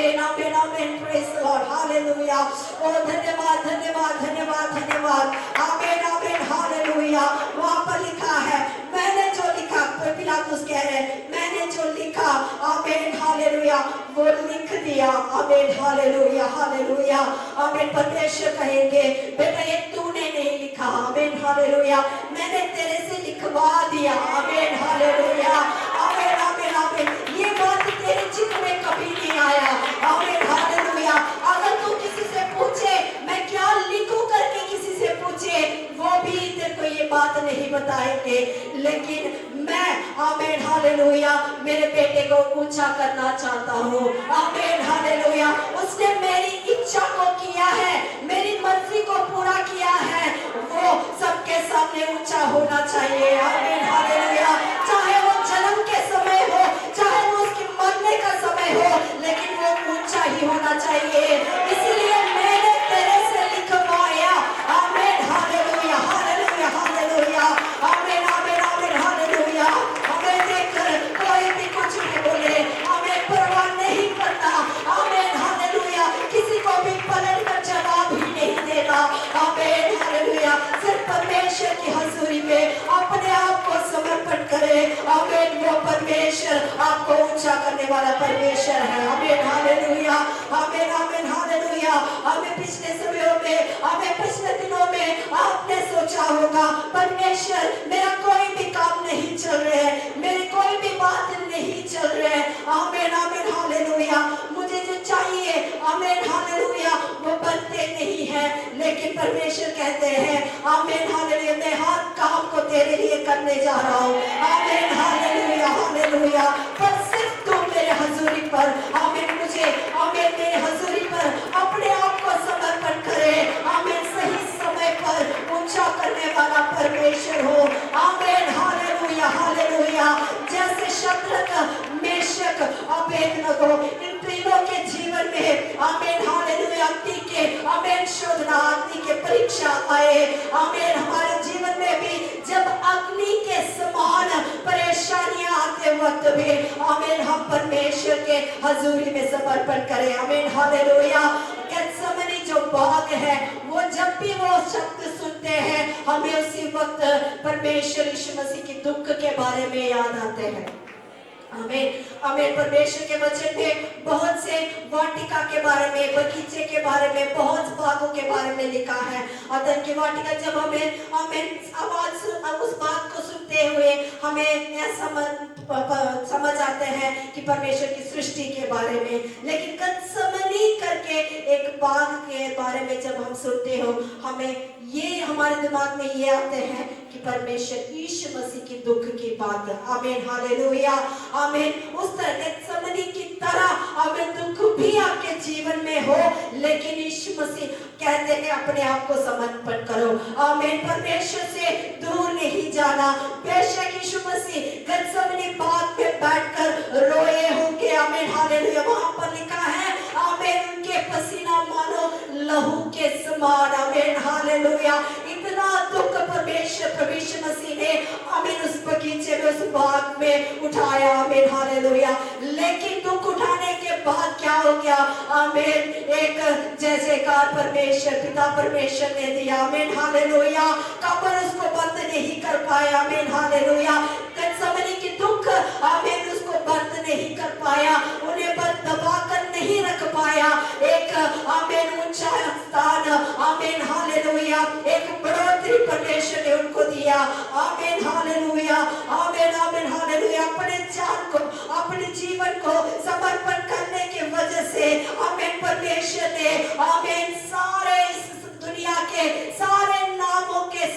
आमेन आमेन आमेन प्रेज द लॉर्ड हालेलुया। ओ धन्यवाद धन्यवाद धन्यवाद धन्यवाद आमेन आमेन हालेलुया। वहां पर लिखा है मैंने जो लिखा, पिलातुस कह रहे हैं मैंने जो लिखा आमेन हालेलुया वो लिख दिया आमेन हालेलुया हालेलुया आमेन। परमेश्वर कहेंगे बेटा ये तूने नहीं लिखा आमेन हालेलुया, मैंने तेरे से लिखवा दिया आमेन हालेलुया आमेन आमेन आमेन। ये बात तेरे चित्त में कभी नहीं आया आमेन हालेलुया। अगर तू किसी से पूछे मैं क्या लिखूं करके किसी से पूछे वो भी तेरे को ये बात नहीं बताएंगे, लेकिन मैं आमेन हालेलुया मेरे बेटे को ऊंचा करना चाहता हूँ आमेन हालेलुया। उसने मेरी इच्छा को किया है, मेरी मर्जी को पूरा किया है, वो सबके सामने ऊंचा होना चाहिए आमेन हालेलुया। चाहे वो जन्म के समय हो, चाहे वो उसके मरने का समय हो, लेकिन वो ऊंचा ही होना चाहिए। इसलिए मैंने तेरे से लिखवाया आमेन हालेलुया हालेलुया हालेलुया आमेन आमेन आमेन हालेलुया। हमें देखकर कोई भी कुछ भी बोले हमें परवाह नहीं करना आमेन हालेलुया। किसी को भी पलट कर जवाब ही नहीं देना आमेन हालेलुया। सिर्फ परमेश्वर की हजूरी में अपने आप को समर्पण करें आमेन। वो परमेश्वर आपको ऊंचा करने वाला परमेश्वर है आमेन हालेलुया आमेन आमेन हालेलुया। हमें पिछले समयों में, हमें पिछले दिनों में आपने सोचा होगा परमेश्वर मेरा कोई भी काम नहीं चल रहा है, मेरी कोई भी बात नहीं चल रही है आमेन आमेन हालेलुया। मुझे जो चाहिए आमेन हालेलुया वो बनते नहीं है, लेकिन परमेश्वर कहते हैं आमेन हालेलुया मैं हर काम को तेरे लिए करने जा रहा हूँ आमेन हालेलुया हालेलुया। पर सिर्फ तू मेरे हजूरी पर आमेन मुझे आमेन मेरे हजूरी पर अपने आप को समर्पण करे आमेन। सही समय पर ऊंचा करने वाला परमेश्वर हो आमेन हालेलुया हालेलुया। जैसे शद्रक मेशक अबेदनगो इन तीनों के जीवन में आमेन हालेलुया अग्नि के आमेन शोधना अग्नि के परीक्षा आए आमेन। हमारे जीवन में भी जब अग्नि के समान परेशानियां आते वक्त भी आमेन हम परमेश्वर के हजूरी में समर्पण करें आमेन हालेलुया। गेत्सेमनी जो बाग है वो जब भी वो शब्द सुनते हैं हमें उसी वक्त परमेश्वर यीशु मसीह के दुख के बारे में याद आते हैं आमेन आमेन। परमेश्वर के वचन में बहुत से वाटिका के बारे में, बगीचे के बारे में, बहुत बागों के बारे में लिखा है। अदन की वाटिका जब हमें आमेन आवाज उस बात को सुनते हुए हमें ऐसा समझ आते हैं कि परमेश्वर की सृष्टि के बारे में, लेकिन गेत्सेमनी करके एक बाग के बारे में जब हम सुनते हो हमें ये हमारे दिमाग में ये आते हैं कि परमेश्वर यीशु मसीह की दुख की बात आमेन हालेलुया आमेन। उस तरह गेत्सेमनी की तरह आमेन दुख भी आपके जीवन में हो, लेकिन यीशु मसीह कहते हैं अपने आप को समर्पण करो आमेन। परमेश्वर से दूर नहीं जाना। बेशक यीशु मसीह गेत्सेमनी बाग में बैठकर रोए होंगे आमेन हालेलुया। वहां पर लिखा है आमेन उनके पसीना मानो लहू के समान आमेन हालेलुया। इतना दुख परमेश्वर मसीह ने आमीन उस बगीचे में उस बाग में उठाया आमीन हालेलुया। लेकिन दुख उठाने के बाद क्या हो गया आमीन, एक जय जयकार परमेश्वर पिता परमेश्वर ने दिया आमीन हालेलुया। कब्र उसको बंद नहीं कर पाया आमीन हालेलुया। गेत्सेमनी की दुख आमीन उसको बंद नहीं कर पाया, उन्हें बंद दबा कर नहीं रख पाया। एक आमीन ऊंचा स्थान आमीन हालेलुया, एक बढ़ोतरी परमेश्वर ने उनको दिया आमीन हालेलुया आमीन आमीन हालेलुया। अपने जान को अपने जीवन को समर्पण करने की वजह से आमीन परमेश्वर ने आमीन सारे इस दुनिया के सारे नामों के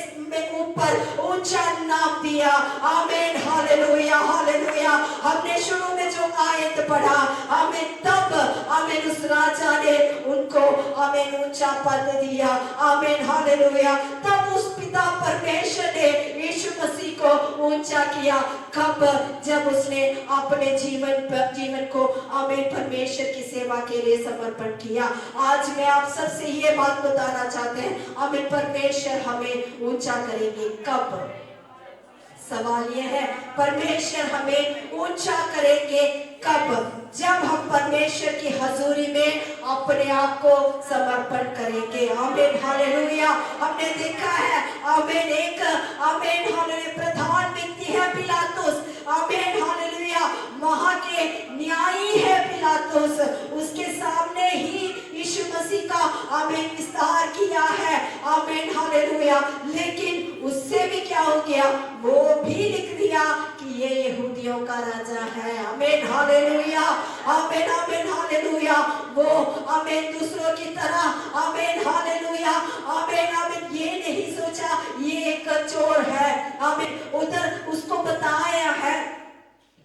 ऊपर ऊंचा नाम दिया आमीन हालेलुया हालेलुया। हमने शुरू में जो आयत पढ़ा आमीन, तब आमीन उस राजा ने उनको आमीन ऊंचा पद दिया आमीन हालेलुया। तब उस पिता परमेश्वर ने यीशु मसीह को ऊंचा किया। कब? जब उसने अपने जीवन को आमीन परमेश्वर की सेवा के लिए समर्पण किया। आज मैं आप सबसे ये बात बताना चाहते हैं आमीन परमेश्वर हमें ऊंचा करेंगे। कब? सवाल यह है परमेश्वर हमें ऊंचा करेंगे कब? जब हम परमेश्वर की हजूरी में अपने आप को समर्पण करेंगे। आमीन हालेलुया। हमने देखा है आमीन एक आमीन हालेलुया प्रधान व्यक्ति है पिलातुस। आमीन हालेलुया। वहां के न्यायी है पिलातुस। उसके सामने ही यीशु मसीह का आमीन विस्तार किया है। आमीन हालेलुया। लेकिन उससे भी क्या हो गया, वो भी लिख दिया कि ये यहूदियों का राजा है। आमीन हालेलुया। आमीन आमीन हालेलुया। वो आमीन दूसरों की तरह आमीन हालेलुया आमीन आमीन ये नहीं सोचा ये एक चोर है। आमीन उधर उसको बताया है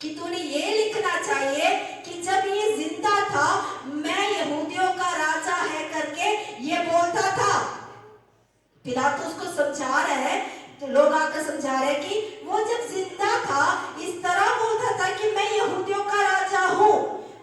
कि तूने ये लिखना चाहिए कि जब ये जिंदा था मैं यहूदियों का राजा है करके ये बोलता था। पिलातुस को समझा रहे हैं, तो लोग आकर समझा रहे कि वो जब जिंदा था इस तरह बोलता था कि मैं यहूदियों का राजा हूँ,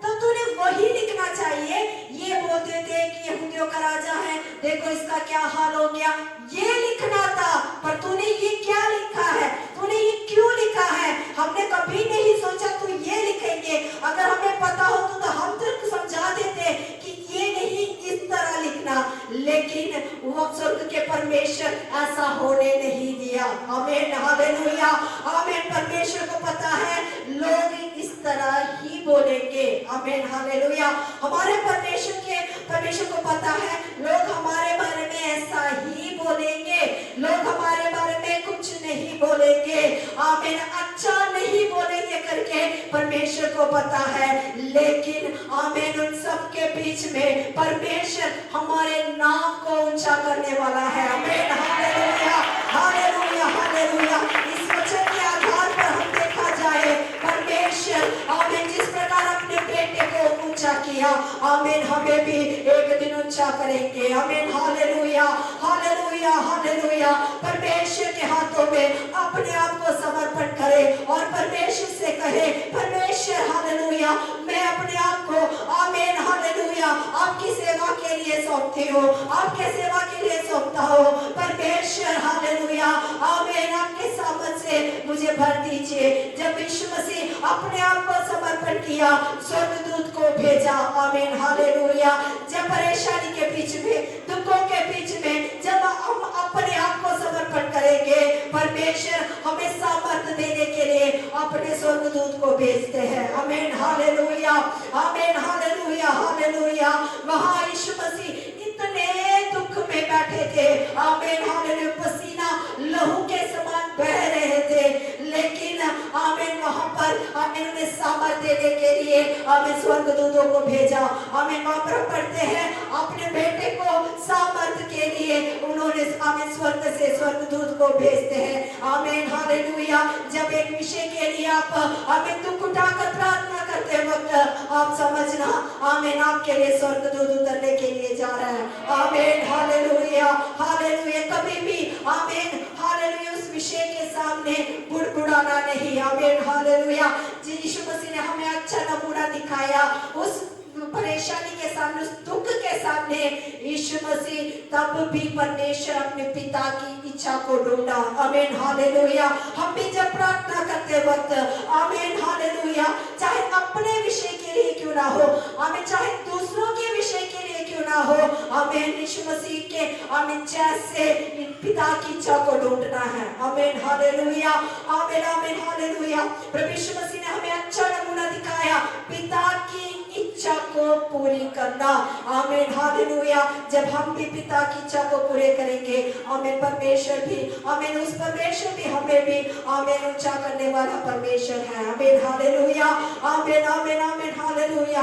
तो तूने वही लिखना चाहिए। ये बोलते थे कि यहूदियों का राजा है, देखो इसका क्या हाल हो गया, ये लिखना था। पर तूने ये क्या लिखा है, तूने ये क्यों लिखा है? हमने कभी नहीं सोचा तू ये लिखेंगे। अगर हमें पता हो तो हम तो समझा देते कि ये नहीं इस तरह लिखना, लेकिन वो स्वर्ग के परमेश्वर ऐसा होने नहीं दिया। आमीन हालेलुया। आमीन। परमेश्वर को पता है लोग इस तरह ही बोलेंगे। आमीन हालेलुया। हमारे परमेश्वर को पता है लोग हमारे बारे में ऐसा ही बोलेंगे, लोग हमारे बारे में कुछ नहीं बोलेंगे। आमीन। अच्छा नहीं बोलेंगे करके परमेश्वर को पता है, लेकिन आमीन उन सब के बीच में परमेश्वर हमारे नाम को ऊंचा करने वाला है। आमीन हालेलुया हालेलुया हालेलुया। इस वचन के आधार पर हम देखा जाए परमेश्वर आमीन जिस प्रकार अपने बेटे को ऊंचा किया, आमीन हमें भी एक दिन ऊंचा करेंगे। आमीन हालेलुया हालेलुया हालेलुया। परमेश्वर के हाथों में अपने आप को समर्पण करे और परमेश्वर से कहे, परमेश्वर हालेलुया मैं अपने आप को आमीन हालेलुया आपकी सेवा के लिए सौंपती हूँ, आपके सेवा के लिए सौंपता हूँ। परमेश्वर हालेलुया आमीन आपके सामर्थ से मुझे भर दीजिए। जब यीशु मसीह अपने आप को समर्पण किया, स्वर्गदूत को भेजा। आमीन हालेलुया। जब परेशानी के बीच में, दुखों के बीच में जब हम अपने आप को समर्पण करेंगे, परमेश्वर हमें सामर्थ देने के लिए अपने स्वर्गदूत को भेजते हैं। आमीन हालेलुया आमीन हालेलुया हालेलुया। वहां यीशु मसीह इतने दुख में बैठे थे। आमीन हालेलुया। पसीना लहू के समान बह रहे थे, लेकिन आमीन वहां पर आमीन उन्हें सामर्थ देने के लिए आमीन स्वर्गदूतों को भेजा। आमीन वहां पर पढ़ते हैं अपने बेटे को सामर्थ के लिए उन्होंने आमीन स्वर्ग से स्वर्गदूत को भेजते हैं। आमीन हालेलुया। जब एक विषय के लिए आप आमीन दुख उठाकर प्रार्थना करते वक्त आप समझना आमीन आपके लिए स्वर्गदूत उतरने के लिए जा रहा है। आमीन हालेलुया हालेलुया। कभी भी आमीन हालेलुया उस विषय के सामने बुड़बुड़ाना नहीं। आमीन हालेलुया। यीशु मसीह ने हमें अच्छा नमूना दिखाया। उस परेशानी के सामने, उस दुख के सामने यीशु मसीह तब भी परमेश्वर अपने पिता की इच्छा को ढूंढा। आमीन हालेलुया। हम भी जब प्रार्थना करते वक्त आमीन हालेलुया चाहे अपने विषय के लिए क्यों ना हो, आमीन चाहे दूसरों के विषय के लिए क्यों ना हो, आमीन यीशु मसीह के आमीन जैसे पिता की इच्छा को ढूंढना है। आमीन हालेलुया आमीन आमीन हालेलुया। प्रभु यीशु मसीह ने हमें अच्छा नमूना दिखाया पिता की इच्छा को पूरी करना। आमीन हालेलुया। जब हम भी पिता की इच्छा को पूरे करेंगे, आमीन परमेश्वर भी आमीन उस परमेश्वर भी हमें भी आमीन ऊंचा करने वाला परमेश्वर है। आमीन हालेलुया आमीन आमीन आमीन हालेलुया।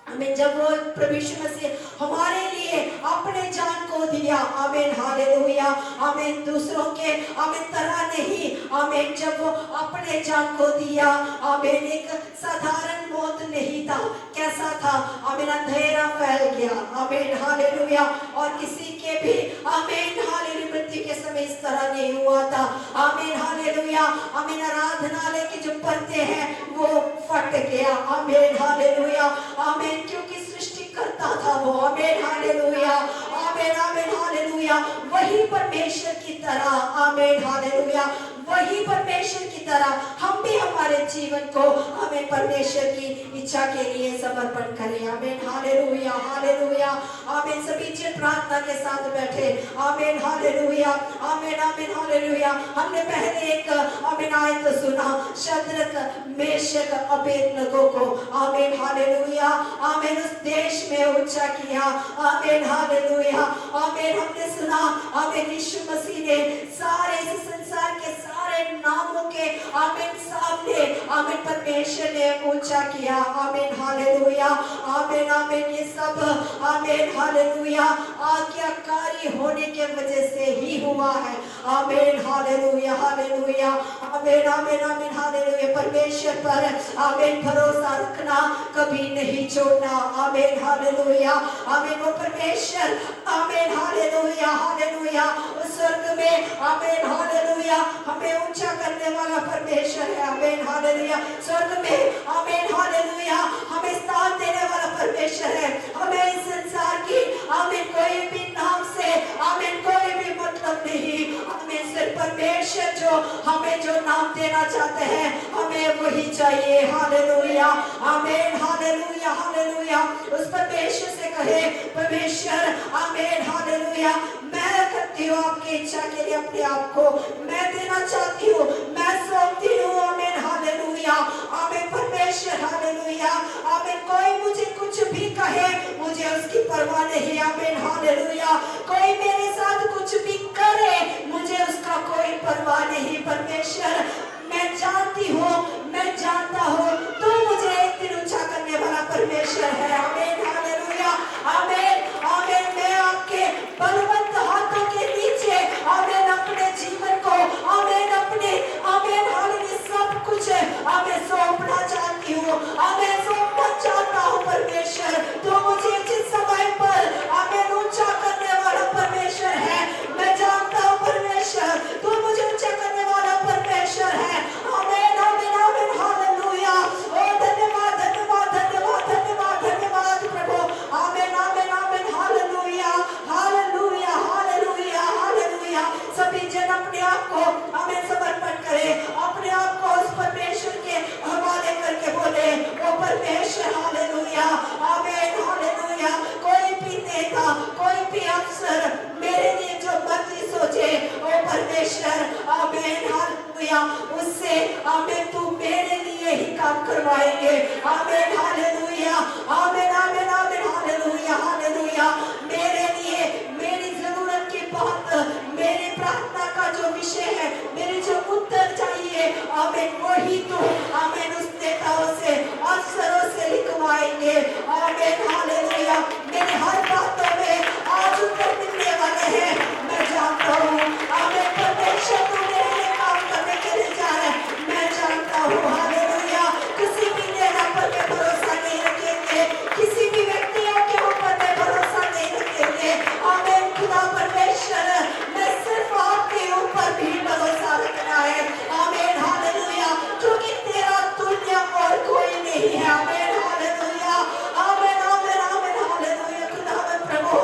आमीन। जब वो प्रभु यीशु मसीह हमारे लिए अपने जान को दिया, आमीन हालेलुया आमीन दूसरों के आमीन तरह नहीं, आमीन जब वो अपने जान को दिया, आमीन एक साधारण मौत नहीं था। कैसा था? आमीन अंधेरा फैल गया। आमीन हालेलुया। और किसी के भी आमीन हालेलुया मृत्यु के समय इस तरह नहीं हुआ था। आमीन हालेलुया आमीन आराधनालय के जो पर्दे हैं वो फट गया। आमीन हालेलुया आमीन क्योंकि सृष्टि करता था वो। आमीन हालेलुया आमीन आमीन हालेलुया। वही परमेश्वर की तरह आमीन हालेलुया वही परमेश्वर की तरह हम भी हमारे जीवन को हमें परमेश्वर की इच्छा के लिए समर्पण करें। आमीन हालेलुया हालेलुया आमीन। सभी जन प्रार्थना के साथ बैठे। आमीन हालेलुया आमीन आमीन हालेलुया। हमने पहले एक आमीन आयत सुना, शद्रक मेशक अबेदनगो को आमीन हालेलुया आमीन उस देश में ऊंचा किया। आमीन हालेलुया आमीन। हमने सुना आमीन यीशु मसीह ने सारे इस संसार के सारे नामों के आमीन सामने आमीन परमेश्वर ने ऊंचा किया। आमीन हालेलुया आमीन आमीन। ये सब आमीन हालेलुया आज्ञाकारी होने के वजह से ही हुआ है। आमीन हालेलुया हालेलुया आमीन आमीन आमीन हालेलुया। परमेश्वर पर आमीन भरोसा रखना, कभी नहीं छोड़ना। आमीन हालेलुया आमीन। वो परमेश्वर आमीन हालेलुया हालेलुया उस स्वर्ग में आमीन हालेलुया हमें ऊंचा करने वाला परमेश्वर है। आमीन हालेलुया। स्वर्ग में आमीन हालेलुया हमें स्थान देने वाला परमेश्वर है। हमें इस संसार की आमीन कोई भी नाम से आमीन कोई भी मतलब नहीं। आमीन सिर्फ परमेश्वर जो हमें जो नाम देना चाहते हैं हमें वही चाहिए। हालेलुया आमीन हालेलुया हालेलुया। उस परमेश्वर से कहे, परमेश्वर आमीन हालेलुया मैं करती हूँ आपकी इच्छा के लिए अपने आप को मैं देना चाहती हूँ, मैं सौंपती हूँ। आमीन हालेलुया आमीन। परमेश्वर हालेलुया आमीन। कोई मुझे कुछ भी कहे मुझे उसकी परवाह नहीं। आमीन हालेलुया। कोई मेरे साथ कुछ भी करे मुझे उसका कोई परवाह नहीं। परमेश्वर मैं जानती हूँ, मैं जानता हूँ तो मुझे एक दिन ऊंचा करने वाला परमेश्वर है। आमीन हालेलुया आमीन आमीन। मैं आपके बलवंत हाथों के नीचे आमीन अपने जीवन को आमीन अपने आमीन हालेलुया सब कुछ आमीन सौंपना चाहती हूँ। आमीन सौंपना चाहता हूँ परमेश्वर। तो मुझे जिस समय पर आमीन ऊंचा करने वाला परमेश्वर है, मैं जानता हूँ परमेश्वर तो मुझे ऊंचा करने वाला परमेश्वर है। आमीन आमीन आमीन हालेलुया। ओ धन्यवाद धन्यवाद धन्यवाद धन्यवाद धन्यवाद प्रभु। आमीन आमीन आमीन हालेलुया हालेलुया हालेलुया हालेलुया। सभी जन अपने आप को आमीन समर्पण करें, अपने आप को उस परमेश्वर के हवाले करके बोले, ओ परमेश्वर हालेलुया आमीन हालेलुया। कोई भी नेता कोई भी अफसर मेरे लिए जो मर्जी सोचे, ओ परमेश्वर आमीन हालेलुया उससे आमीन तू मेरे लिए ही काम करवाएंगे। आमीन हालेलुया आमीन आमीन आमीन हालेलुया हालेलुया। मेरे लिए मेरी जरूरत की बात, मेरी प्रार्थना का जो विषय है, मेरे जो उत्तर चाहिए आमीन वही तू आमीन उस नेताओं से अफसरों से लिखवाएंगे। आमीन हालेलुया। मेरी हर बातों में आज उत्तर मिलने वाले हैं, मैं जानता हूँ। आमीन परमेश्वर तू मेरे लिए काम करने के लिए जा रहा है, मैं जानता हूँ। हालेलुया। किसी भी नेता पर मैं भरोसा नहीं रखेंगे, किसी भी व्यक्तियों के ऊपर मैं भरोसा नहीं रखेंगे। आमीन खुदा परमेश्वर मैं सिर्फ आपके ऊपर भी भरोसा रखना है। आमीन हालेलुया। क्योंकि तेरा तुल्य और कोई नहीं है। आमीन हालेलुया आमीन आमीन आमीन हालेलुया। खुदावंद प्रभु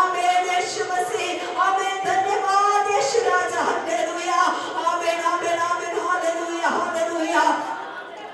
आमीन यीशु मसीह आमीन। धन्यवाद यीशु राजा हालेलुया आमीन आमीन आमीन हालेलुया हालेलुया।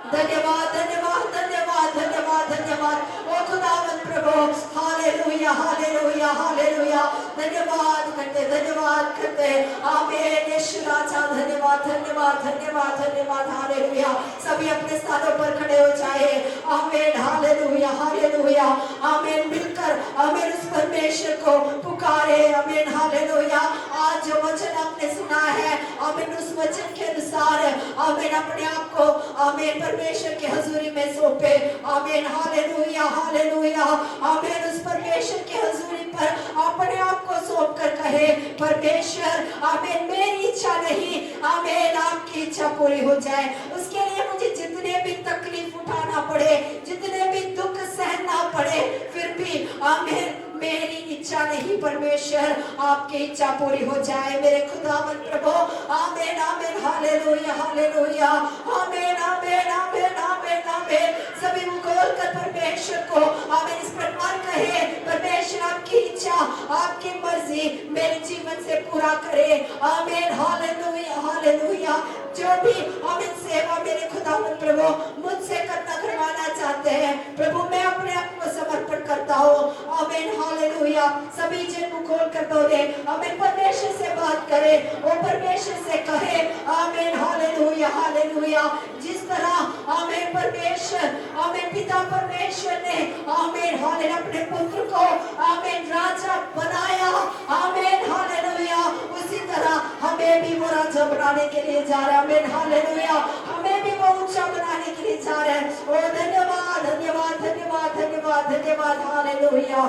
धन्यवाद धन्यवाद धन्यवाद धन्यवाद धन्यवाद ओ खुदावंद प्रभु हालेलुया हालेलुया हालेलुया। धन्यवाद करते आमीन यीशु राजा। धन्यवाद धन्यवाद धन्यवाद धन्यवाद हालेलुया। सभी अपने स्थानों पर खड़े हो जाए। आमीन हालेलुया हालेलुया आमीन। मिलकर आमीन उस परमेश्वर को पुकारे। आमीन हालेलुया। आज जो वचन आपने सुना है आमीन उस वचन के अनुसार आमीन अपने आप को आमीन परमेश्वर की हजूरी में सौंपे। आमीन हालेलुया हालेलुया आमीन। उस परमेश्वर की हजूरी पर अपने आप को सौंप कर कहे, परमेश्वर आमीन मेरी इच्छा नहीं आमीन आपकी इच्छा पूरी हो जाए। उसके लिए मुझे जितने भी तकलीफ उठाना पड़े, जितने भी दुख सहना पड़े, फिर भी आमीन मेरी इच्छा नहीं परमेश्वर आपकी इच्छा पूरी हो जाए मेरे खुदावन प्रभु। आमीन आमीन हालेलुया हालेलुया आमीन आमीन आमीन आमीन आमीन। सभी मुकोल कर परमेश्वर को आमीन इस प्रकार कहे, परमेश्वर आपकी इच्छा आपकी मर्जी मेरे जीवन से पूरा करे। आमीन हालेलुया हालेलुया। हालेलुया। जो भी आमीन सेवा मेरे खुदावंद प्रभु मुझसे करवाना चाहते हैं प्रभु, मैं अपने आप को समर्पण करता हूँ। आमीन हालेलुया। सभी जन मुंह खोल कर दो दे, आमीन। परमेश्वर से बात करे, वो परमेश्वर से कहे, आमीन हालेलुया हालेलुया। जिस तरह आमीन परमेश्वर, आमीन पिता परमेश्वर ने आमीन हालेलुया अपने पुत्र को आमीन राजा बनाया, आमीन हालेलुया, उसी तरह हमें भी वो राजा बनाने के लिए जा रहा है। आमीन हालेलुया। हमें भी वो ऊंचा बनाने के लिए जा रहा है। ओ धन्यवाद धन्यवाद धन्यवाद धन्यवाद धन्यवाद हालेलुया।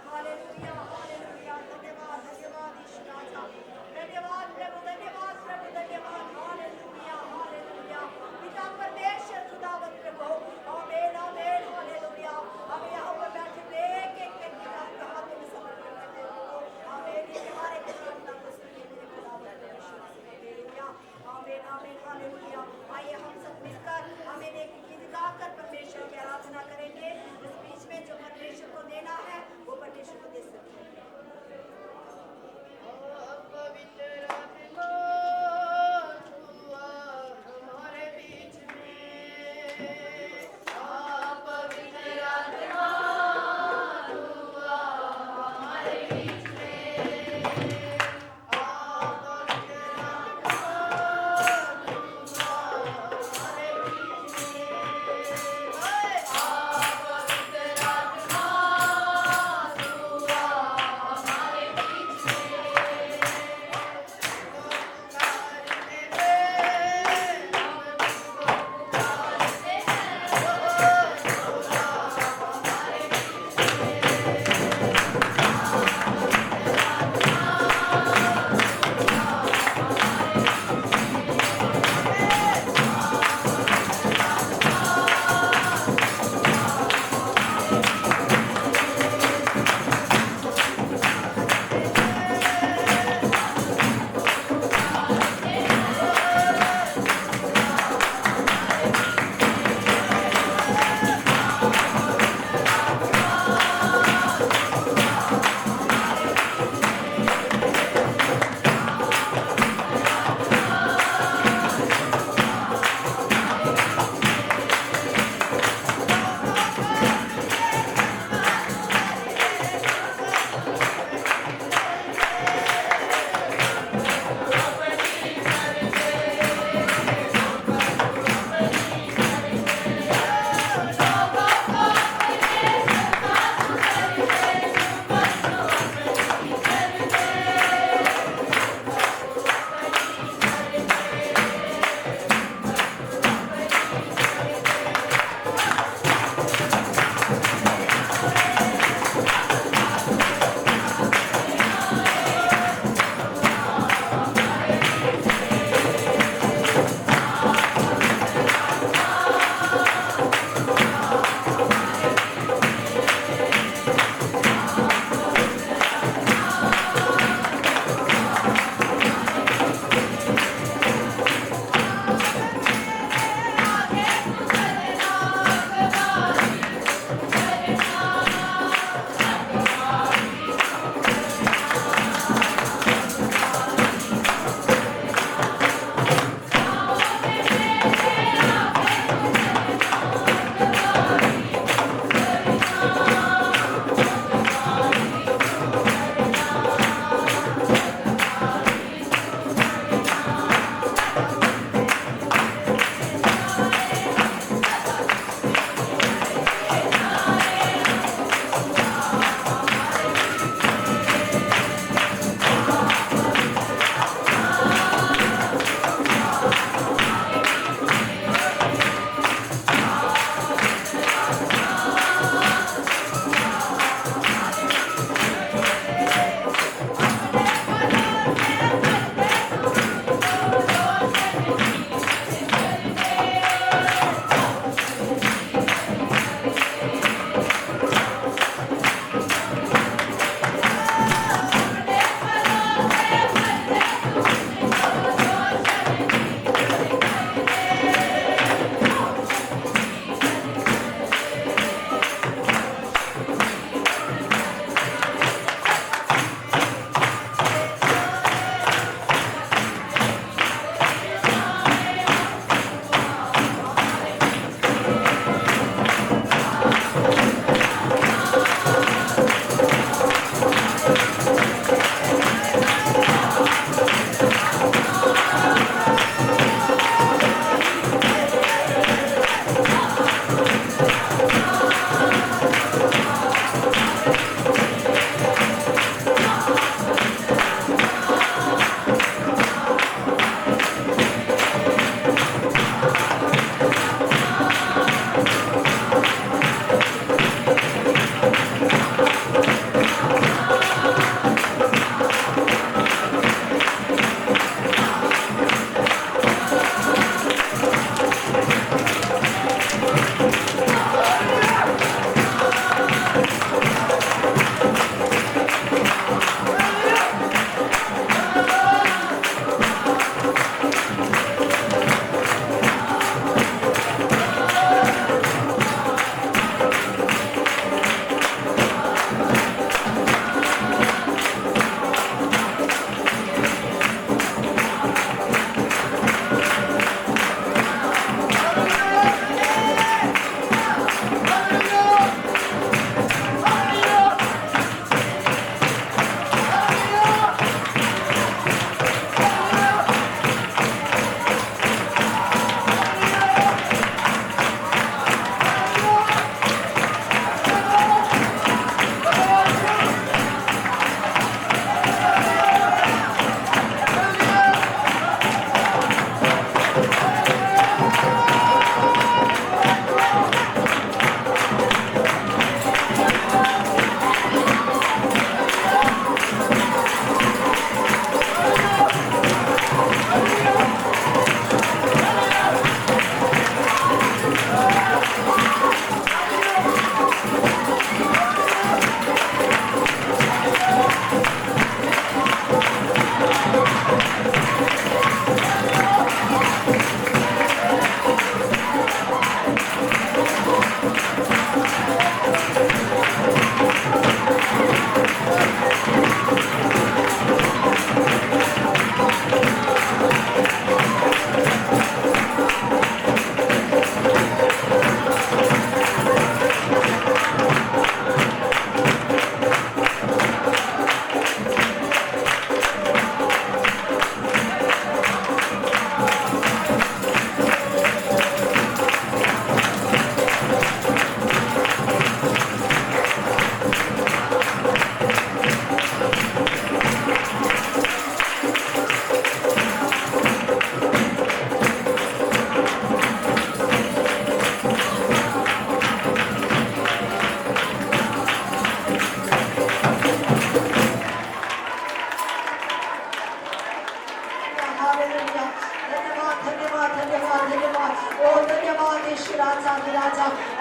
हालेलुया हालेलुया। धन्यवाद धन्यवाद यीशु राजा। धन्यवाद प्रभु, धन्यवाद प्रभु, धन्यवाद। Hallelujah hallelujah. पिता परमेश्वर खुदावंद प्रभु, आमीन आमीन हालेलुया। हम यहाँ पर बैठे एक एक व्यक्ति का आपके हाथों में समर्पण करते हैं। आमीन। ये हमारे प्रार्थना को सुनिए मेरे खुदावंद परमेश्वर। हालेलुया आमीन आमीन हालेलुया। आइए हम सब मिलकर आमीन एक गीत गाकर परमेश्वर की आराधना करेंगे। इस बीच में जो परमेश्वर को देना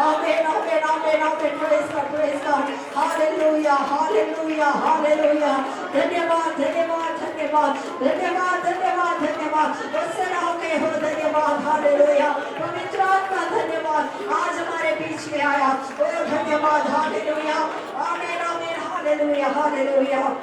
Amen, amen, amen, amen. Praise God, praise God. Hallelujah, hallelujah, hallelujah. धन्यवाद, धन्यवाद, धन्यवाद, धन्यवाद, धन्यवाद, धन्यवाद. उससे ना के हो धन्यवाद, हालेलुया. पवित्र आत्मा धन्यवाद. आज हमारे बीच में आया. ओ धन्यवाद, हालेलुया. आमेन, आमेन, हालेलुया, हालेलुया.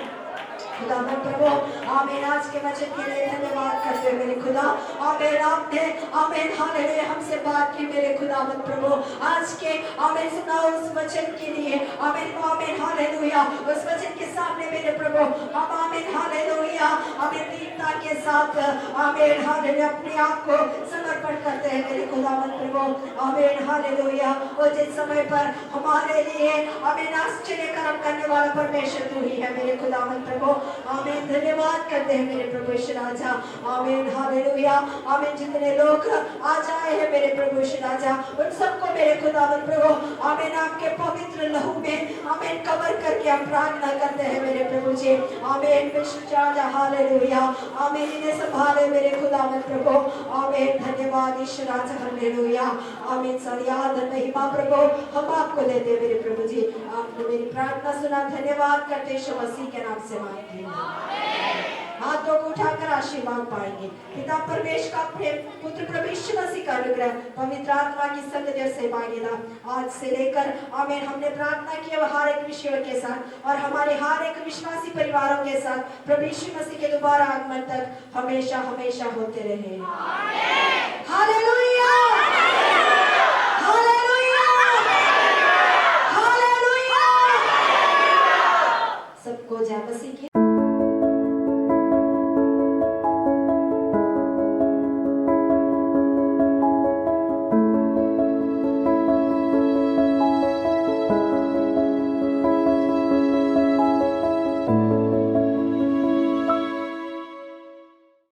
खुदा प्रभु आमीन. आज के वचन के लिए धन्यवाद करते हैं मेरे खुदा. आमीन. आपने आमीन हालेलुया हमसे बात की मेरे खुदा प्रभु. आज के आमीन सुना उस वचन के लिए आमीन आमीन हालेलुया. उस वचन के सामने मेरे प्रभु हम आमीन हालेलुया आमीन दीनता के साथ आमीन हालेलुया अपने आप को समर्पण करते हैं मेरे खुदा प्रभु. आमीन हालेलुया. और जिस समय पर हमारे लिए आमीन आश्चर्य कर्म करने वाला परमेश्वर तू ही है मेरे खुदा प्रभु. आमीन. धन्यवाद करते हैं मेरे प्रभु यीशु राजा. आमीन हालेलुया. आमीन. जितने लोग आज आए हैं मेरे प्रभु यीशु राजा उन सबको मेरे खुदावंद प्रभु आमीन आपके पवित्र लहू में आमीन कवर करके हम प्रार्थना करते हैं मेरे प्रभु जी. आमीन. यीशु राजा हालेलुया. आमीन. इन्हें संभाले मेरे खुदावंद प्रभु. आमीन. धन्यवाद यीशु राजा हालेलुया. आमीन. सारी आदर महिमा प्रभु हम आपको देते हैं मेरे प्रभु जी. आपने मेरी प्रार्थना सुना. धन्यवाद करते यीशु मसीह के नाम से मांगते हैं. हाथों को उठाकर आशीर्वाद पाएंगे. पिता परमेश्वर का प्रेम पुत्र प्रभु यीशु मसीह का अनुग्रह पवित्र आत्मा की संगत से मांगेगा. आज से लेकर आमीन हमने प्रार्थना की हर एक विषयों के साथ और हमारे हर एक विश्वासी परिवारों के साथ प्रभु यीशु मसीह के दोबारा आगमन तक हमेशा हमेशा होते रहे. हालेलुया.